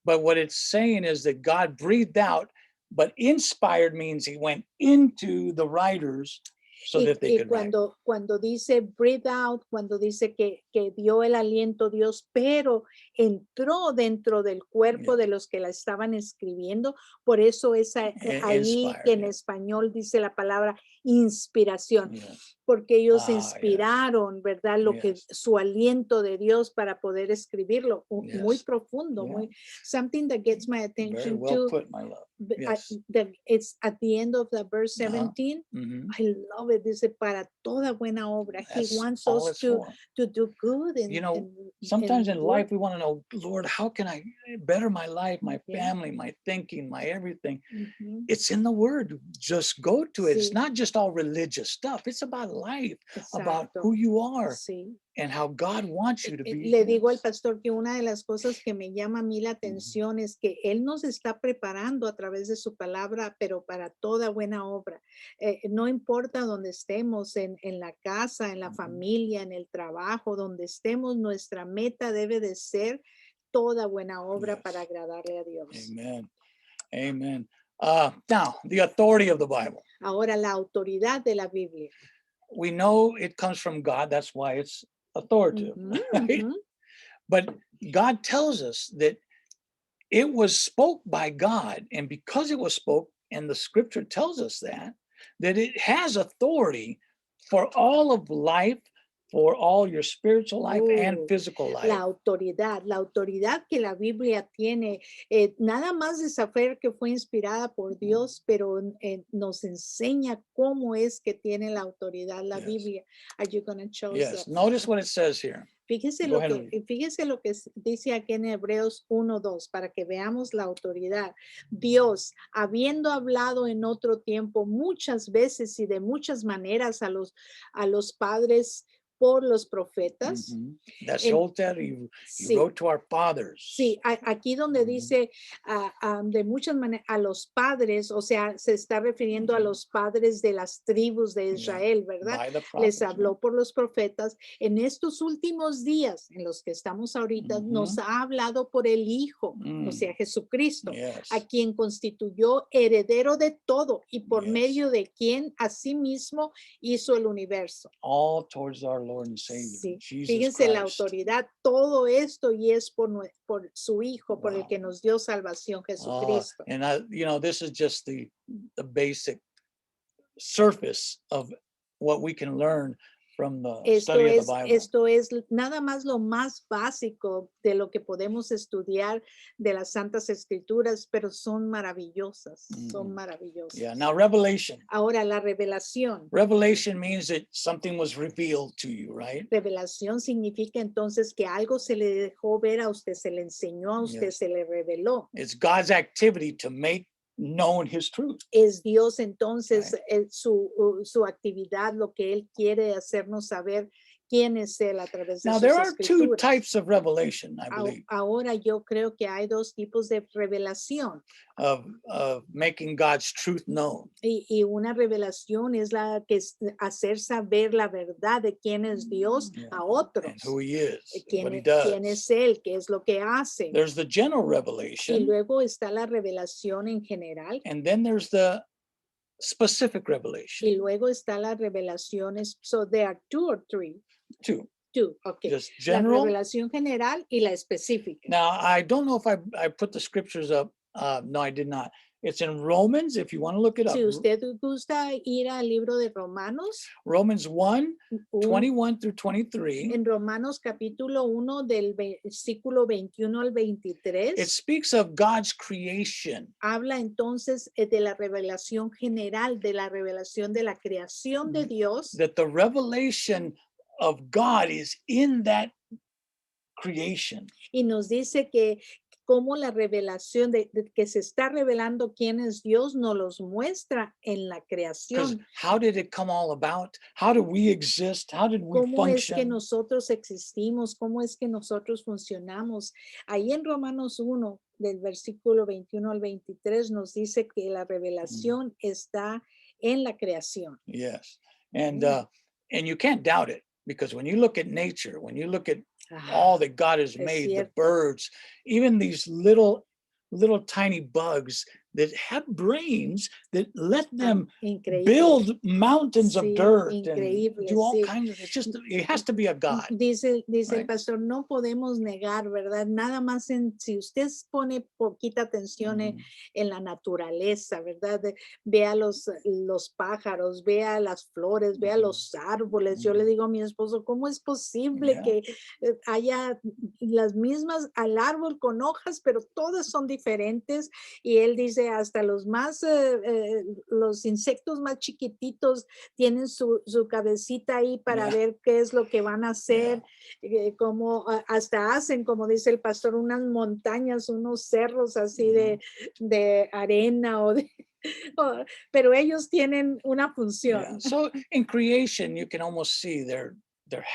Speaker 1: but what it's saying is that God breathed out, but inspired means he went into the writers so that they
Speaker 2: Y
Speaker 1: could write.
Speaker 2: cuando dice breathe out, cuando dice que dio el aliento Dios, pero entró dentro del cuerpo
Speaker 1: Yes.
Speaker 2: de los que la estaban escribiendo, por eso es ahí
Speaker 1: Inspired,
Speaker 2: que en
Speaker 1: yeah.
Speaker 2: español dice la palabra inspiración,
Speaker 1: Yes.
Speaker 2: porque ellos
Speaker 1: Ah, yes.
Speaker 2: inspiraron, ¿verdad? Lo que
Speaker 1: Yes.
Speaker 2: su aliento de Dios para poder escribirlo, muy
Speaker 1: Yes.
Speaker 2: profundo,
Speaker 1: Yeah.
Speaker 2: muy something that gets my
Speaker 1: Very
Speaker 2: attention
Speaker 1: well
Speaker 2: too.
Speaker 1: put, my love. Yes.
Speaker 2: It's at the end of the verse
Speaker 1: Uh-huh.
Speaker 2: 17.
Speaker 1: Mhm.
Speaker 2: I love it. Dice, para toda buena obra. He
Speaker 1: That's
Speaker 2: wants
Speaker 1: all
Speaker 2: us
Speaker 1: it's for.
Speaker 2: to do good
Speaker 1: You know,
Speaker 2: and
Speaker 1: sometimes in life
Speaker 2: work.
Speaker 1: we want to know, Lord, how can I better my life, my
Speaker 2: Yeah.
Speaker 1: family, my thinking, my everything?
Speaker 2: Ujú.
Speaker 1: It's in the word. Just go to it. It's
Speaker 2: Sí.
Speaker 1: not just all religious stuff. It's about life, about
Speaker 2: Exacto.
Speaker 1: who you are
Speaker 2: Sí.
Speaker 1: and how God wants you to be
Speaker 2: Le digo al
Speaker 1: his.
Speaker 2: pastor que una de las cosas que me llama a mí la atención es que él nos está preparando a través de su palabra, pero para toda buena obra. No importa donde estemos, en la casa, en la
Speaker 1: Ujú.
Speaker 2: familia, en el trabajo, donde estemos, nuestra meta debe de ser toda buena obra
Speaker 1: Yes.
Speaker 2: para agradarle a Dios.
Speaker 1: Amen. Amen. Now, the authority of the Bible.
Speaker 2: Ahora, la autoridad de la Biblia.
Speaker 1: We know it comes from God. That's why it's authoritative,
Speaker 2: Ujú,
Speaker 1: right?
Speaker 2: ujú.
Speaker 1: But God tells us that it was spoke by God. And because it was spoke, and the scripture tells us that it has authority for all of life, for all your spiritual life and
Speaker 2: Oh,
Speaker 1: physical
Speaker 2: la
Speaker 1: life.
Speaker 2: autoridad que la Biblia tiene, nada más de saber que fue inspirada por Dios, pero nos enseña cómo es que tiene la autoridad la
Speaker 1: Yes.
Speaker 2: Biblia. Are you going to show us
Speaker 1: Yes.
Speaker 2: that?
Speaker 1: Notice what it says here.
Speaker 2: Fíjese
Speaker 1: Go
Speaker 2: lo
Speaker 1: ahead and
Speaker 2: que, fíjese lo que dice aquí en Hebreos 1:2 para que veamos la autoridad. Dios, habiendo hablado en otro tiempo muchas veces y de muchas maneras a los padres por los profetas.
Speaker 1: Mhm. That's
Speaker 2: En-
Speaker 1: old that he
Speaker 2: sí,
Speaker 1: wrote to our fathers.
Speaker 2: sí, aquí donde
Speaker 1: Ujú.
Speaker 2: dice de muchas maneras a los padres, o sea, se está refiriendo a
Speaker 1: Ujú.
Speaker 2: los padres de las tribus de
Speaker 1: Yeah.
Speaker 2: Israel, ¿verdad?
Speaker 1: By the
Speaker 2: Les
Speaker 1: prophets. Yeah.
Speaker 2: habló por los profetas. En estos últimos días en los que estamos ahorita, nos ha hablado por el Hijo, o sea, Jesucristo,
Speaker 1: Yes.
Speaker 2: a quien constituyó heredero de todo y por
Speaker 1: Yes.
Speaker 2: medio de quien asimismo hizo el universo.
Speaker 1: All towards our Lord and Savior,
Speaker 2: Sí,
Speaker 1: Jesus
Speaker 2: fíjense la
Speaker 1: Christ.
Speaker 2: autoridad, todo esto y es por su Hijo, por el
Speaker 1: Wow.
Speaker 2: que nos dio salvación, Jesucristo.
Speaker 1: And this is just the basic surface of what we can learn from the study of the Bible.
Speaker 2: Esto es nada más lo más básico de lo que podemos estudiar de las Santas Escrituras, pero son maravillosas, son maravillosas.
Speaker 1: Yeah. Now, revelation.
Speaker 2: Ahora, la revelación.
Speaker 1: Revelation means that something was revealed to you, right?
Speaker 2: Revelación significa entonces que algo se le dejó ver a usted, se le enseñó a usted,
Speaker 1: Yes.
Speaker 2: se le reveló.
Speaker 1: It's God's activity to make known his truth.
Speaker 2: Es Dios entonces su actividad, lo que Él quiere hacernos saber quién es Él a través de
Speaker 1: Now,
Speaker 2: sus
Speaker 1: there are two
Speaker 2: escrituras.
Speaker 1: types of revelation, I believe,
Speaker 2: Ahora yo creo que hay dos tipos de revelación
Speaker 1: of making God's truth known.
Speaker 2: y una revelación es la que es hacer saber la verdad de quién es Dios
Speaker 1: Yeah.
Speaker 2: a otros.
Speaker 1: And who he is, and what he
Speaker 2: Quién
Speaker 1: does.
Speaker 2: es Él, qué es lo que hace.
Speaker 1: There's the general
Speaker 2: Y
Speaker 1: revelation,
Speaker 2: luego está la revelación en general.
Speaker 1: and then there's the specific revelation.
Speaker 2: Y luego está la revelación. So there are two or three.
Speaker 1: Two.
Speaker 2: Okay.
Speaker 1: Just
Speaker 2: La
Speaker 1: general.
Speaker 2: revelación general y la específica.
Speaker 1: Now, I don't know if I put the scriptures up. No, I did not. It's in Romans, if you want to look it up.
Speaker 2: Si usted gusta ir al libro de Romanos,
Speaker 1: Romans 1,
Speaker 2: un-
Speaker 1: 21 through 23.
Speaker 2: en Romanos capítulo 1 del versículo 21 al 23,
Speaker 1: It speaks of God's creation.
Speaker 2: habla entonces de la revelación general, de la revelación de la creación de Dios,
Speaker 1: That the revelation of God is in that creation.
Speaker 2: y nos dice que cómo la revelación de que se está revelando quién es Dios nos los muestra en la
Speaker 1: Because
Speaker 2: creación.
Speaker 1: how did it come all about? How do we exist? How did we
Speaker 2: ¿Cómo es que
Speaker 1: function?
Speaker 2: nosotros existimos? ¿Cómo es que nosotros funcionamos? Ahí en Romanos 1, del versículo 21 al 23, nos dice que la revelación está en la creación.
Speaker 1: Yes. And you can't doubt it, because when you look at nature, when you look at all that God has
Speaker 2: Es
Speaker 1: made, the
Speaker 2: cierto.
Speaker 1: birds, even these little tiny bugs that have brains that let
Speaker 2: Ah,
Speaker 1: them
Speaker 2: increíble.
Speaker 1: build mountains of
Speaker 2: Sí,
Speaker 1: dirt and
Speaker 2: increíble,
Speaker 1: do all
Speaker 2: sí.
Speaker 1: kinds of, it has to be a God.
Speaker 2: Dice el
Speaker 1: right?
Speaker 2: pastor, no podemos negar, ¿verdad? Nada más si usted pone poquita atención
Speaker 1: Mhm.
Speaker 2: en la naturaleza, ¿verdad? Vea los pájaros, vea las flores, vea
Speaker 1: Mhm.
Speaker 2: los árboles. Yo le digo a mi esposo, ¿cómo es posible
Speaker 1: Yeah.
Speaker 2: que haya las mismas al árbol con hojas, pero todas son diferentes? Y él dice, hasta los insectos más chiquititos tienen su cabecita ahí para
Speaker 1: Yeah.
Speaker 2: ver qué es lo que van a hacer, como hasta hacen, como dice el pastor, unas montañas, unos cerros así de arena pero ellos tienen una
Speaker 1: Yeah.
Speaker 2: función.
Speaker 1: So in creation, you can almost see there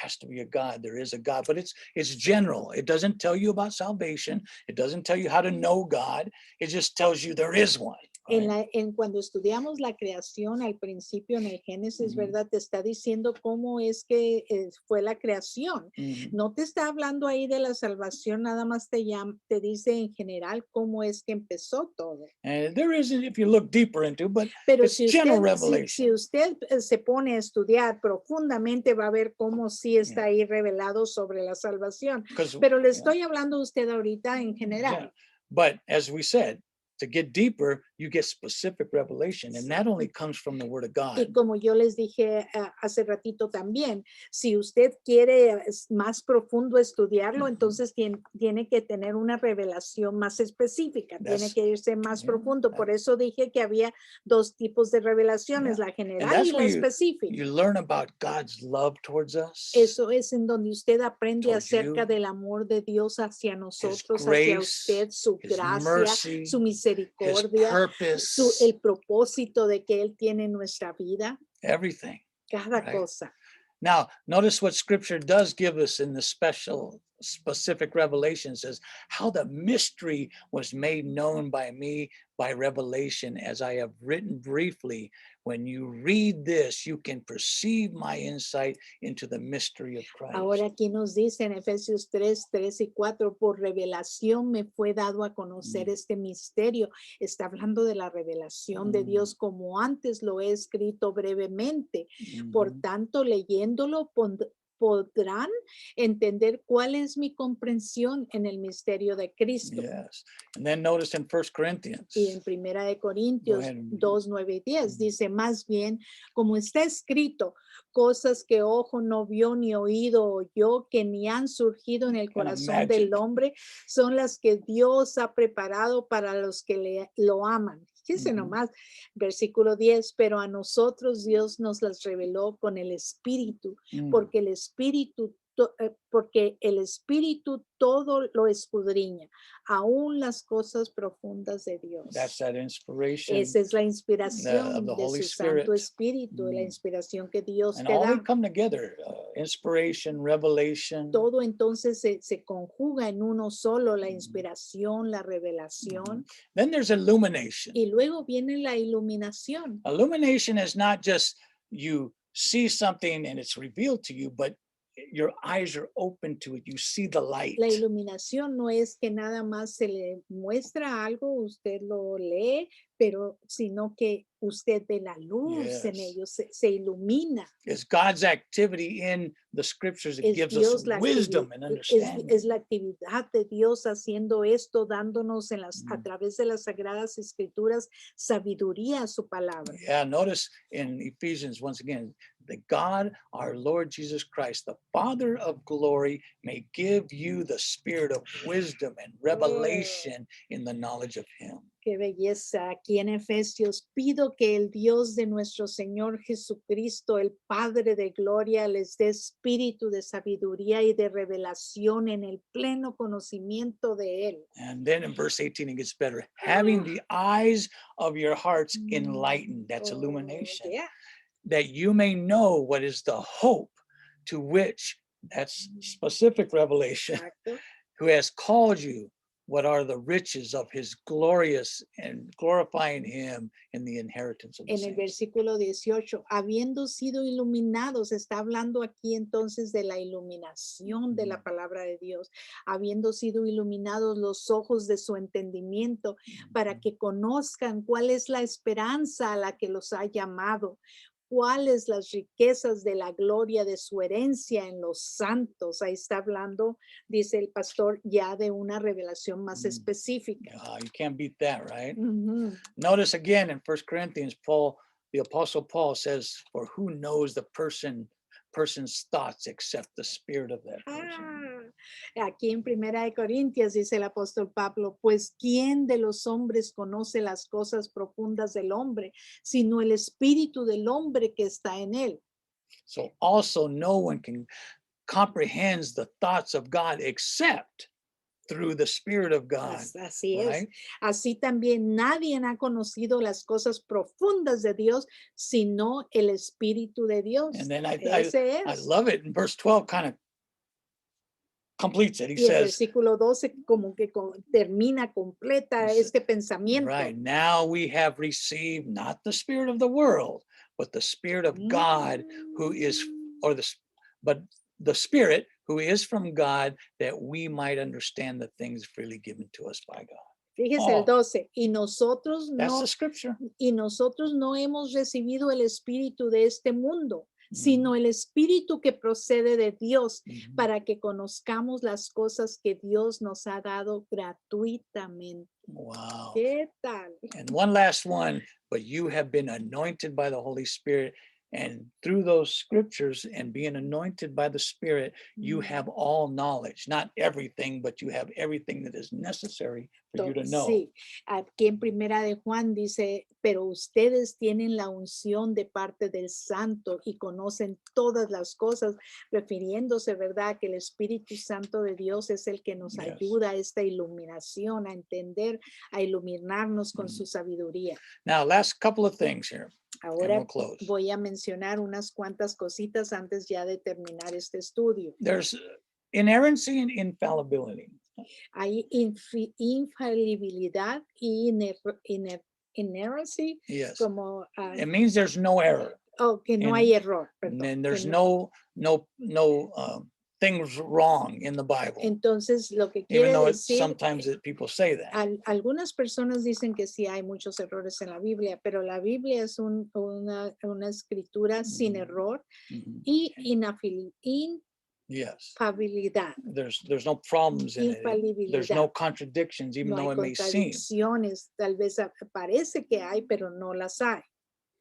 Speaker 1: has to be a God. There is a God, but it's general. It doesn't tell you about salvation. It doesn't tell you how to know God. It just tells you there is one. Right?
Speaker 2: Cuando estudiamos la creación al principio en el Génesis,
Speaker 1: Ujú.
Speaker 2: ¿verdad? Te está diciendo cómo es que fue la creación.
Speaker 1: Mhm.
Speaker 2: No te está hablando ahí de la salvación, nada más te dice en general cómo es que empezó todo.
Speaker 1: And there isn't, if you look deeper into, but
Speaker 2: Pero
Speaker 1: it's
Speaker 2: si
Speaker 1: general
Speaker 2: usted,
Speaker 1: revelation.
Speaker 2: se pone a estudiar profundamente, va a ver cómo sí está ahí revelado sobre la salvación.
Speaker 1: 'Cause,
Speaker 2: Pero le
Speaker 1: yeah,
Speaker 2: estoy hablando a usted ahorita en
Speaker 1: yeah.
Speaker 2: general.
Speaker 1: But as we said, to get deeper, you get specific revelation, and that only comes from the Word of
Speaker 2: Y
Speaker 1: God.
Speaker 2: como yo les dije hace ratito también, si usted quiere más profundo estudiarlo,
Speaker 1: Ujú.
Speaker 2: entonces tiene que tener una revelación más específica, tiene
Speaker 1: That's-
Speaker 2: que irse más
Speaker 1: yeah,
Speaker 2: profundo. Por eso dije que había dos tipos de revelaciones,
Speaker 1: Yeah.
Speaker 2: la
Speaker 1: And
Speaker 2: general
Speaker 1: that's
Speaker 2: y la
Speaker 1: where
Speaker 2: específica.
Speaker 1: you learn about God's love towards us,
Speaker 2: Eso es en donde usted aprende
Speaker 1: Towards
Speaker 2: acerca
Speaker 1: you,
Speaker 2: del amor de Dios hacia
Speaker 1: His
Speaker 2: nosotros, hacia
Speaker 1: grace,
Speaker 2: usted, su
Speaker 1: His
Speaker 2: gracia,
Speaker 1: mercy,
Speaker 2: su
Speaker 1: His
Speaker 2: misericordia,
Speaker 1: purpose,
Speaker 2: el propósito de que Él tiene en nuestra vida,
Speaker 1: everything.
Speaker 2: cada
Speaker 1: Right.
Speaker 2: cosa.
Speaker 1: Now, notice what Scripture does give us in the specific revelation. Says how the mystery was made known by me by revelation, as I have written briefly. When you read this, you can perceive my insight into the mystery of Christ.
Speaker 2: Ahora aquí nos dice en Efesios 3 y 4, por revelación me fue dado a conocer este misterio. Está hablando de la revelación de Dios como antes lo he escrito brevemente. Por tanto, leyéndolo podrán entender cuál es mi comprensión en el misterio de Cristo.
Speaker 1: Yes. And then notice in 1 Corinthians.
Speaker 2: Y en Primera de Corintios
Speaker 1: ahead.
Speaker 2: 2, 9 y 10 dice, más bien, como está escrito, cosas que ojo no vio ni oído oyó, que ni han surgido en el
Speaker 1: Can
Speaker 2: corazón del
Speaker 1: imagine.
Speaker 2: hombre, son las que Dios ha preparado para los que lo aman. Fíjese
Speaker 1: Ujú.
Speaker 2: nomás, versículo 10, pero a nosotros Dios nos las reveló con el Espíritu, porque el Espíritu todo lo escudriña, aún las cosas profundas de Dios.
Speaker 1: That's that inspiration.
Speaker 2: Esa es la
Speaker 1: of
Speaker 2: inspiración
Speaker 1: the
Speaker 2: de
Speaker 1: Holy
Speaker 2: su Santo
Speaker 1: Spirit.
Speaker 2: Espíritu, la inspiración que Dios
Speaker 1: And
Speaker 2: te
Speaker 1: all they
Speaker 2: da.
Speaker 1: come together, inspiration, revelation.
Speaker 2: Todo entonces se conjuga en uno solo, la
Speaker 1: Mhm.
Speaker 2: inspiración, la revelación.
Speaker 1: Then there's illumination.
Speaker 2: Y luego viene la iluminación.
Speaker 1: Illumination is not just you see something and it's revealed to you, but your eyes are open to it. You see the light.
Speaker 2: La iluminación no es que nada más se le muestra algo, usted lo lee, pero sino que usted ve la luz en
Speaker 1: Yes.
Speaker 2: ellos, se ilumina.
Speaker 1: It's God's activity in the scriptures that
Speaker 2: Es
Speaker 1: gives
Speaker 2: Dios
Speaker 1: us
Speaker 2: la
Speaker 1: wisdom and understanding.
Speaker 2: es la actividad de Dios haciendo esto, dándonos a través de las Sagradas Escrituras sabiduría a su palabra.
Speaker 1: Yeah, notice in Ephesians, once again, that God, our Lord Jesus Christ, the Father of glory, may give you the spirit of wisdom and revelation in the knowledge of Him.
Speaker 2: Qué belleza. Aquí en Efesios pido que el Dios de nuestro Señor Jesucristo, el Padre de gloria, les dé espíritu de sabiduría y de revelación en el pleno conocimiento de Él.
Speaker 1: And then in verse 18, it gets better. Having the eyes of your hearts enlightened, that's
Speaker 2: Oh,
Speaker 1: illumination,
Speaker 2: yeah.
Speaker 1: that you may know what is the hope to which, that's specific revelation,
Speaker 2: Exacto.
Speaker 1: who has called you what are the riches of his glorious and glorifying him in the inheritance of the
Speaker 2: En el
Speaker 1: saints.
Speaker 2: versículo 18, habiendo sido iluminados, está hablando aquí entonces de la iluminación de la palabra de Dios, habiendo sido iluminados los ojos de su entendimiento para que conozcan cuál es la esperanza a la que los ha llamado, cuáles las riquezas de la gloria de su herencia en los santos. Ahí está hablando, dice el pastor, ya de una revelación más específica.
Speaker 1: You can't beat that, right?
Speaker 2: Ujú.
Speaker 1: Notice again in 1 Corinthians, Paul, the apostle Paul says, for who knows the person's thoughts except the spirit of that person.
Speaker 2: Aquí en Primera de Corintios dice el apóstol Pablo, pues ¿quién de los hombres conoce las cosas profundas del hombre, sino el espíritu del hombre que está en él?
Speaker 1: So also no one can comprehends the thoughts of God except through the Spirit of God.
Speaker 2: Así es.
Speaker 1: Right?
Speaker 2: Así también nadie ha conocido las cosas profundas de Dios, sino el espíritu de Dios.
Speaker 1: And then I
Speaker 2: Ese
Speaker 1: I
Speaker 2: es.
Speaker 1: love it. In verse 12 kind of completes it. He
Speaker 2: Y el
Speaker 1: says,
Speaker 2: versículo 12 como que termina, completa
Speaker 1: Dice,
Speaker 2: este pensamiento.
Speaker 1: right, now we have received not the spirit of the world, but the Spirit of God who is, or but the Spirit who is from God, that we might understand the things freely given to us by God.
Speaker 2: Fíjese el
Speaker 1: Oh,
Speaker 2: 12, y nosotros
Speaker 1: that's
Speaker 2: no,
Speaker 1: the scripture.
Speaker 2: y nosotros no hemos recibido el espíritu de este mundo, sino el espíritu que procede de Dios,
Speaker 1: Mhm.
Speaker 2: para que conozcamos las cosas que Dios nos ha dado gratuitamente.
Speaker 1: Wow.
Speaker 2: ¿Qué tal?
Speaker 1: And one last one, but you have been anointed by the Holy Spirit. And through those scriptures and being anointed by the Spirit, you have all knowledge, not everything, but you have everything that is necessary for you to know.
Speaker 2: Sí, aquí en Primera de Juan dice, pero ustedes tienen la unción de parte del Santo y conocen todas las cosas, refiriéndose, ¿verdad? Que el Espíritu Santo de Dios es el que nos
Speaker 1: Yes.
Speaker 2: ayuda a esta iluminación, a entender, a iluminarnos con su sabiduría.
Speaker 1: Now, last couple of things here, and
Speaker 2: Ahora
Speaker 1: we'll close.
Speaker 2: voy a mencionar unas cuantas cositas antes ya de terminar este estudio.
Speaker 1: There's inerrancy and infallibility.
Speaker 2: Hay infalibilidad y inerrancy,
Speaker 1: Yes.
Speaker 2: como
Speaker 1: It means there's no error.
Speaker 2: que no
Speaker 1: and-
Speaker 2: hay error.
Speaker 1: And
Speaker 2: Perdón,
Speaker 1: then
Speaker 2: que
Speaker 1: there's
Speaker 2: no.
Speaker 1: no things wrong in the Bible,
Speaker 2: Entonces, lo que
Speaker 1: even
Speaker 2: quiere
Speaker 1: though
Speaker 2: decir,
Speaker 1: sometimes people say that.
Speaker 2: Algunas personas dicen que sí hay muchos errores en la Biblia, pero la Biblia es una escritura sin error
Speaker 1: Mhm.
Speaker 2: y
Speaker 1: Yes.
Speaker 2: infalibilidad.
Speaker 1: There's no problems in it. There's no
Speaker 2: Infalibilidad.
Speaker 1: contradictions, even
Speaker 2: No hay
Speaker 1: though it may seem.
Speaker 2: contradicciones, tal vez parece que hay, pero no las hay.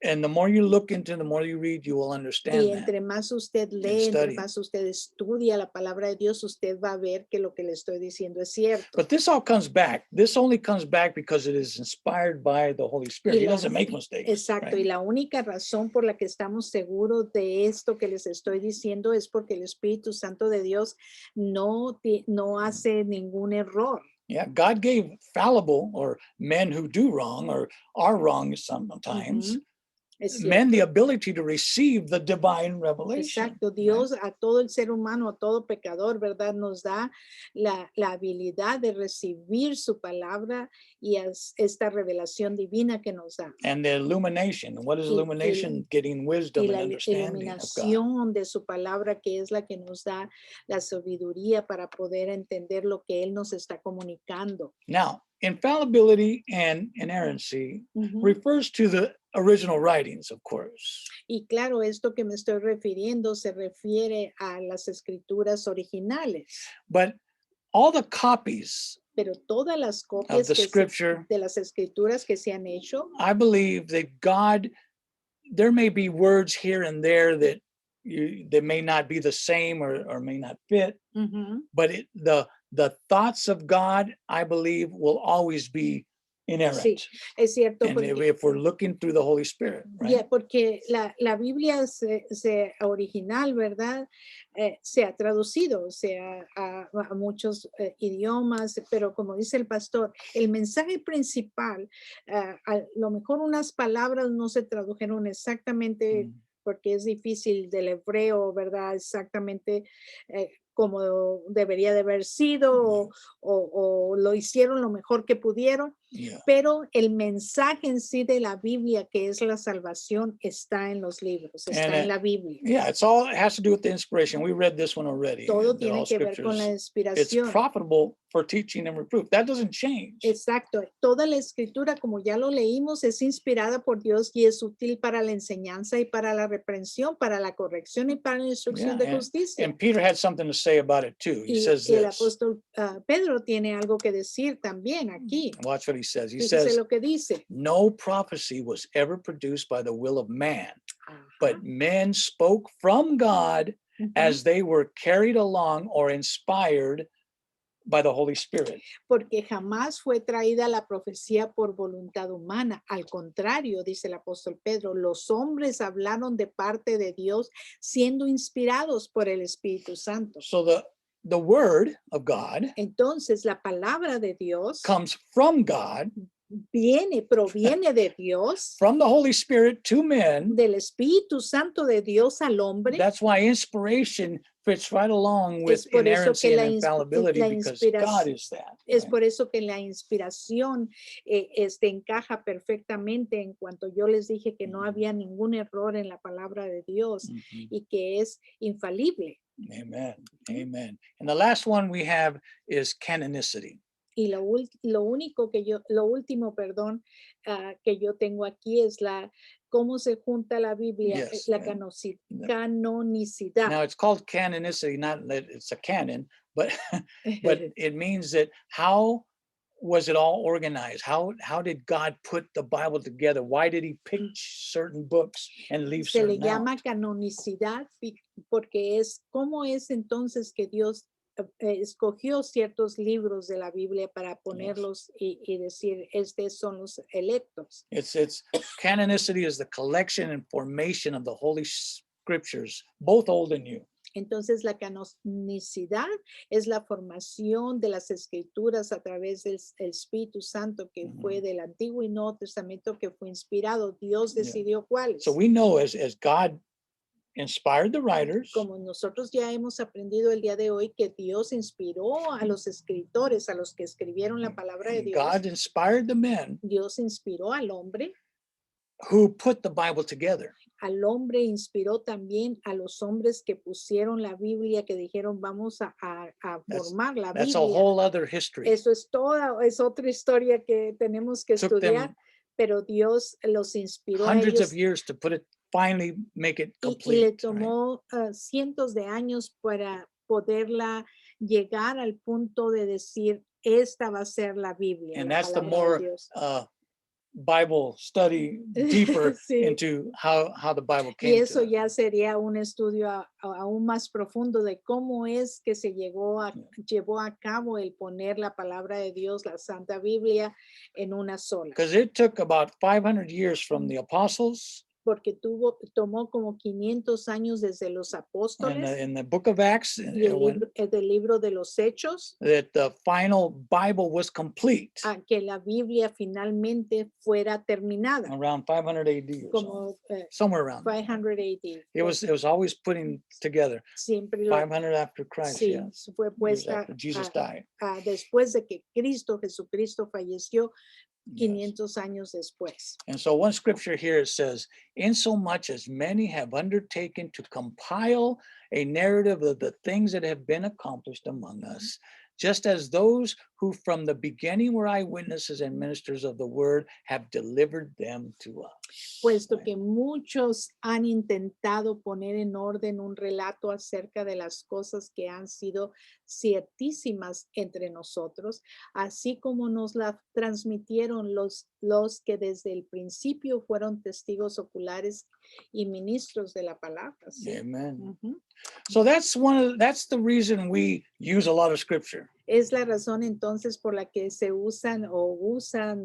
Speaker 1: And the more you look into, the more you read, you will understand
Speaker 2: Y
Speaker 1: that.
Speaker 2: entre más usted lee, entre
Speaker 1: study.
Speaker 2: más usted estudia la palabra de Dios, usted va a ver que lo que le estoy diciendo es cierto.
Speaker 1: But this all comes back. This only comes back because it is inspired by the Holy Spirit. He
Speaker 2: la-
Speaker 1: doesn't make mistakes.
Speaker 2: Exacto, y
Speaker 1: right?
Speaker 2: la única razón por la que estamos seguros de esto que les estoy diciendo es porque el Espíritu Santo de Dios no hace ningún error.
Speaker 1: Yeah, God gave fallible or men who do wrong or are wrong sometimes,
Speaker 2: Ujú, es
Speaker 1: men the
Speaker 2: cierto.
Speaker 1: ability to receive the divine revelation.
Speaker 2: Exacto,
Speaker 1: right?
Speaker 2: Dios a todo el ser humano, a todo pecador, ¿verdad? Nos da la habilidad de recibir su palabra y esta revelación divina que nos da.
Speaker 1: And the illumination. What is
Speaker 2: Y-
Speaker 1: illumination? Getting wisdom
Speaker 2: Y la
Speaker 1: and understanding of God.
Speaker 2: iluminación de su palabra, que es la que nos da la sabiduría para poder entender lo que Él nos está comunicando.
Speaker 1: Now, infallibility and inerrancy
Speaker 2: Ujú.
Speaker 1: refers to the original writings, of course.
Speaker 2: Y claro, esto que me estoy refiriendo se refiere a las escrituras originales,
Speaker 1: But all the copies,
Speaker 2: pero todas las copias
Speaker 1: the scripture,
Speaker 2: de las escrituras que se han hecho,
Speaker 1: I believe that God, there may be words here and there that that may not be the same or may not fit,
Speaker 2: ujú,
Speaker 1: but the thoughts of God, I believe, will always be inerrant.
Speaker 2: sí, es cierto,
Speaker 1: And
Speaker 2: porque,
Speaker 1: if we're looking through the Holy Spirit, right?
Speaker 2: ya, porque la Biblia original, ¿verdad? Se ha traducido, a muchos idiomas, pero como dice el pastor, el mensaje principal, a lo mejor unas palabras no se tradujeron exactamente
Speaker 1: Mm.
Speaker 2: porque es difícil del hebreo, ¿verdad? Exactamente como debería de haber sido o lo hicieron lo mejor que pudieron,
Speaker 1: Yeah.
Speaker 2: pero el mensaje en sí de la Biblia, que es la salvación, está en los libros, está
Speaker 1: And
Speaker 2: en
Speaker 1: it-
Speaker 2: la Biblia.
Speaker 1: Yeah, it has to do with the inspiration. We read this one already.
Speaker 2: Todo
Speaker 1: That
Speaker 2: tiene
Speaker 1: all
Speaker 2: que ver con la
Speaker 1: scriptures, it's
Speaker 2: inspiración.
Speaker 1: profitable for teaching and reproof. That doesn't change.
Speaker 2: Exacto. Toda la escritura, como ya lo leímos, es inspirada por Dios y es útil para la enseñanza y para la reprensión, para la corrección y para la instrucción
Speaker 1: Yeah,
Speaker 2: de justicia.
Speaker 1: And Peter had something to say about it too. He
Speaker 2: Y
Speaker 1: says
Speaker 2: el
Speaker 1: this.
Speaker 2: apóstol Pedro tiene algo que decir también aquí.
Speaker 1: Watch what he says. He
Speaker 2: Fíjese
Speaker 1: says,
Speaker 2: lo que dice.
Speaker 1: no prophecy was ever produced by the will of man,
Speaker 2: Ajá.
Speaker 1: but men spoke from God
Speaker 2: Ujú.
Speaker 1: as they were carried along or inspired by the Holy Spirit.
Speaker 2: Porque jamás fue traída la profecía por voluntad humana. Al contrario, dice el apóstol Pedro, los hombres hablaron de parte de Dios siendo inspirados por el Espíritu Santo.
Speaker 1: So the word of God
Speaker 2: Entonces, la palabra de Dios
Speaker 1: comes from God,
Speaker 2: proviene de Dios,
Speaker 1: from the Holy Spirit to men.
Speaker 2: del Espíritu Santo de Dios al hombre.
Speaker 1: That's why inspiration fits right along with
Speaker 2: Es por eso
Speaker 1: inerrancy
Speaker 2: que
Speaker 1: and infallibility,
Speaker 2: la
Speaker 1: because
Speaker 2: inspiración-
Speaker 1: God is that.
Speaker 2: Es
Speaker 1: right?
Speaker 2: por eso que la inspiración encaja perfectamente en cuanto yo les dije que no
Speaker 1: Ujú.
Speaker 2: había ningún error en la palabra de Dios
Speaker 1: Mhm.
Speaker 2: y que es infalible.
Speaker 1: Amen. Amen. And the last one we have is canonicity.
Speaker 2: Y lo último, que yo tengo aquí es cómo se junta la Biblia,
Speaker 1: Yes,
Speaker 2: la
Speaker 1: and
Speaker 2: canonicidad.
Speaker 1: Now it's called canonicity, not that it's a canon, but but it means that how was it all organized? How did God put the Bible together? Why did he pick certain books and leave
Speaker 2: Se le
Speaker 1: certain out?
Speaker 2: llama canonicidad porque es cómo es entonces que Dios escogió ciertos libros de la Biblia para ponerlos y decir, estos son los electos.
Speaker 1: It's canonicity is the collection and formation of the Holy Scriptures, both Old and New.
Speaker 2: Entonces la canonicidad es la formación de las escrituras a través del Espíritu Santo que fue del Antiguo y Nuevo Testamento que fue inspirado. Dios
Speaker 1: Yeah.
Speaker 2: decidió cuáles.
Speaker 1: So we know as God inspired the writers,
Speaker 2: Como nosotros ya hemos aprendido el día de hoy que Dios inspiró a los escritores, a los que escribieron la palabra de Dios.
Speaker 1: God inspired the men
Speaker 2: Dios inspiró al hombre.
Speaker 1: who put the Bible together.
Speaker 2: Al hombre inspiró también a los hombres que pusieron la Biblia, que dijeron vamos a formar la
Speaker 1: That's a
Speaker 2: Biblia.
Speaker 1: whole other history.
Speaker 2: Eso es otra historia que tenemos que
Speaker 1: Took them
Speaker 2: estudiar, pero Dios los inspiró a
Speaker 1: hundreds
Speaker 2: ellos
Speaker 1: of years to put it, finally make it
Speaker 2: y le
Speaker 1: complete. right?
Speaker 2: tomó cientos de años para poderla llegar al punto de decir, esta va a ser la Biblia.
Speaker 1: And
Speaker 2: la
Speaker 1: that's the
Speaker 2: palabra de
Speaker 1: more
Speaker 2: Dios.
Speaker 1: Bible study deeper
Speaker 2: Sí.
Speaker 1: into how the Bible
Speaker 2: Y
Speaker 1: came
Speaker 2: eso
Speaker 1: to us.
Speaker 2: ya sería un estudio aún más profundo de cómo es que se llevó a cabo el poner la palabra de Dios, la Santa Biblia, en una sola.
Speaker 1: Because it took about 500 years from the apostles
Speaker 2: Porque tomó como 500 años desde los
Speaker 1: and
Speaker 2: apóstoles
Speaker 1: in the book of Acts
Speaker 2: y del libro de los Hechos
Speaker 1: that the final Bible was complete
Speaker 2: a que la Biblia finalmente fuera terminada,
Speaker 1: around 500 AD or
Speaker 2: como
Speaker 1: somewhere around there.
Speaker 2: 500 AD.
Speaker 1: It was always putting together
Speaker 2: Siempre
Speaker 1: 500 after Christ,
Speaker 2: sí,
Speaker 1: yeah.
Speaker 2: fue
Speaker 1: Years
Speaker 2: puesta
Speaker 1: after Jesus died.
Speaker 2: después de que Jesucristo falleció,
Speaker 1: Yes.
Speaker 2: 500 años después.
Speaker 1: And so one scripture here it says, insomuch as many have undertaken to compile a narrative of the things that have been accomplished among us, just as those who from the beginning were eyewitnesses and ministers of the word have delivered them to us.
Speaker 2: Puesto
Speaker 1: Right?
Speaker 2: que muchos han intentado poner en orden un relato acerca de las cosas que han sido ciertísimas entre nosotros, así como nos la transmitieron los que desde el principio fueron testigos oculares y ministros de la palabra. ¿Sí?
Speaker 1: Amen.
Speaker 2: Ujú.
Speaker 1: So that's the reason we use a lot of scripture.
Speaker 2: Es la razón entonces por la que se usan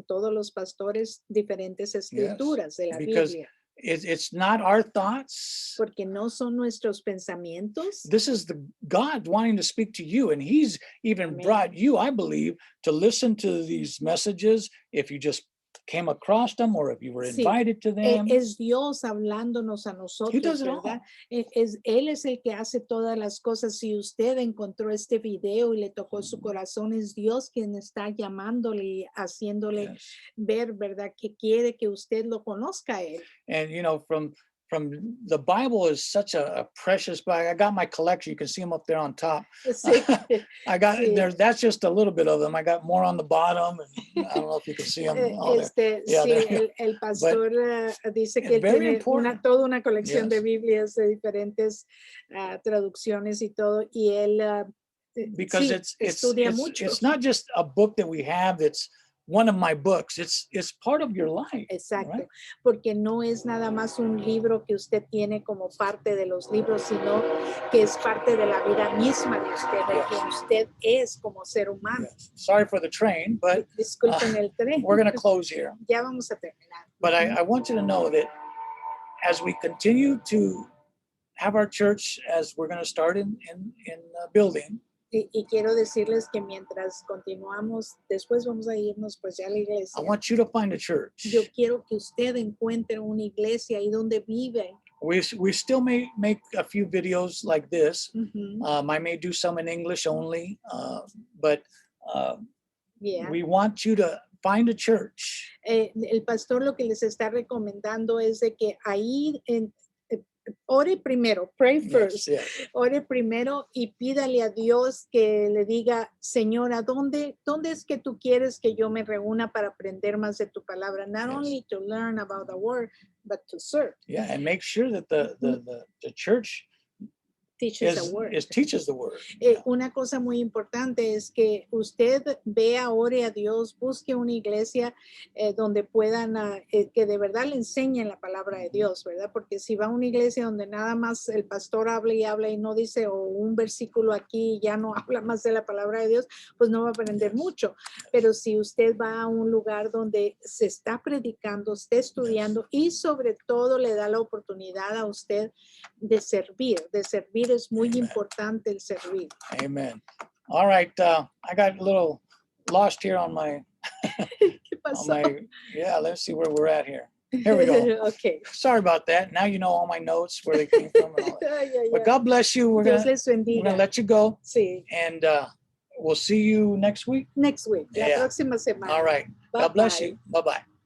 Speaker 2: todos los pastores diferentes escrituras de la
Speaker 1: because
Speaker 2: Biblia,
Speaker 1: It's not our thoughts.
Speaker 2: porque no son nuestros pensamientos.
Speaker 1: This is the God wanting to speak to you, and He's even
Speaker 2: Amen.
Speaker 1: brought you, I believe, to listen to these messages. If you just came across them or if you were
Speaker 2: Sí,
Speaker 1: invited to them.
Speaker 2: Es Dios hablándonos a
Speaker 1: He
Speaker 2: nosotros,
Speaker 1: does it all.
Speaker 2: ¿verdad? Él es el que hace todas las cosas. Si usted encontró este video y le tocó su corazón, es Dios quien está llamándole y haciéndole
Speaker 1: Yes.
Speaker 2: ver, ¿verdad? Que quiere que usted lo conozca a él.
Speaker 1: And you know, from the Bible is such a precious book. I got my collection. You can see them up there on top.
Speaker 2: Sí,
Speaker 1: I got
Speaker 2: sí.
Speaker 1: there's that's just a little bit of them. I got more on the bottom, and I don't know if you can see them. Oh, there. Yeah,
Speaker 2: Sí,
Speaker 1: there you go.
Speaker 2: el pastor dice que él
Speaker 1: very
Speaker 2: tiene
Speaker 1: important.
Speaker 2: toda una colección de
Speaker 1: Yes.
Speaker 2: Biblias de diferentes traducciones y todo, y él
Speaker 1: Because
Speaker 2: sí,
Speaker 1: it's
Speaker 2: estudia mucho.
Speaker 1: it's not just a book that we have that's one of my books. It's part of your life.
Speaker 2: Exacto,
Speaker 1: right?
Speaker 2: porque no es nada más un libro que usted tiene como parte de los libros, sino que es parte de la vida misma de usted, de quien usted es como ser humano.
Speaker 1: Yes. Sorry for the train, but
Speaker 2: Disculpen el tren.
Speaker 1: we're going to close here.
Speaker 2: Ya vamos a terminar.
Speaker 1: But I want you to know that as we continue to have our church, as we're going to start in building,
Speaker 2: Y quiero decirles que mientras continuamos, después vamos a irnos pues ya a la
Speaker 1: I
Speaker 2: iglesia.
Speaker 1: want you to find a church.
Speaker 2: Yo quiero que usted encuentre una iglesia ahí donde vive.
Speaker 1: We still may make a few videos like this.
Speaker 2: Ujú,
Speaker 1: I may do some in English only, but
Speaker 2: yeah.
Speaker 1: we want you to find a church.
Speaker 2: El pastor lo que les está recomendando es de que ahí ore primero, pray first.
Speaker 1: Yes, yes.
Speaker 2: Ore primero y pídale a Dios que le diga, Señora, ¿dónde es que tú quieres que yo me reúna para aprender más de tu palabra? Not
Speaker 1: Yes.
Speaker 2: only to learn about the word, but to serve.
Speaker 1: Yeah, and make sure that the church
Speaker 2: Teaches the word.
Speaker 1: teaches the word.
Speaker 2: Una cosa muy importante es que usted vea, ore a Dios, busque una iglesia donde puedan, que de verdad le enseñen la palabra de Dios, ¿verdad? Porque si va a una iglesia donde nada más el pastor habla y no dice, o un versículo aquí y ya no habla más de la palabra de Dios, pues no va a aprender mucho. Pero si usted va a un lugar donde se está predicando, está estudiando y sobre todo le da la oportunidad a usted de servir es muy
Speaker 1: Amen.
Speaker 2: importante el servir.
Speaker 1: Amen. All right, I got a little lost here on my,
Speaker 2: ¿Qué pasó?
Speaker 1: yeah, let's see where we're at here. Here we go.
Speaker 2: Okay.
Speaker 1: Sorry about that. Now you know all my notes, where they came from. And all that.
Speaker 2: Ay, ay,
Speaker 1: But
Speaker 2: ay.
Speaker 1: God bless you. We're
Speaker 2: Dios
Speaker 1: gonna
Speaker 2: les bendiga.
Speaker 1: let you go,
Speaker 2: Sí.
Speaker 1: and we'll see you next week.
Speaker 2: Next week, la
Speaker 1: Yeah.
Speaker 2: próxima semana.
Speaker 1: All right. God bless you. Bye-bye.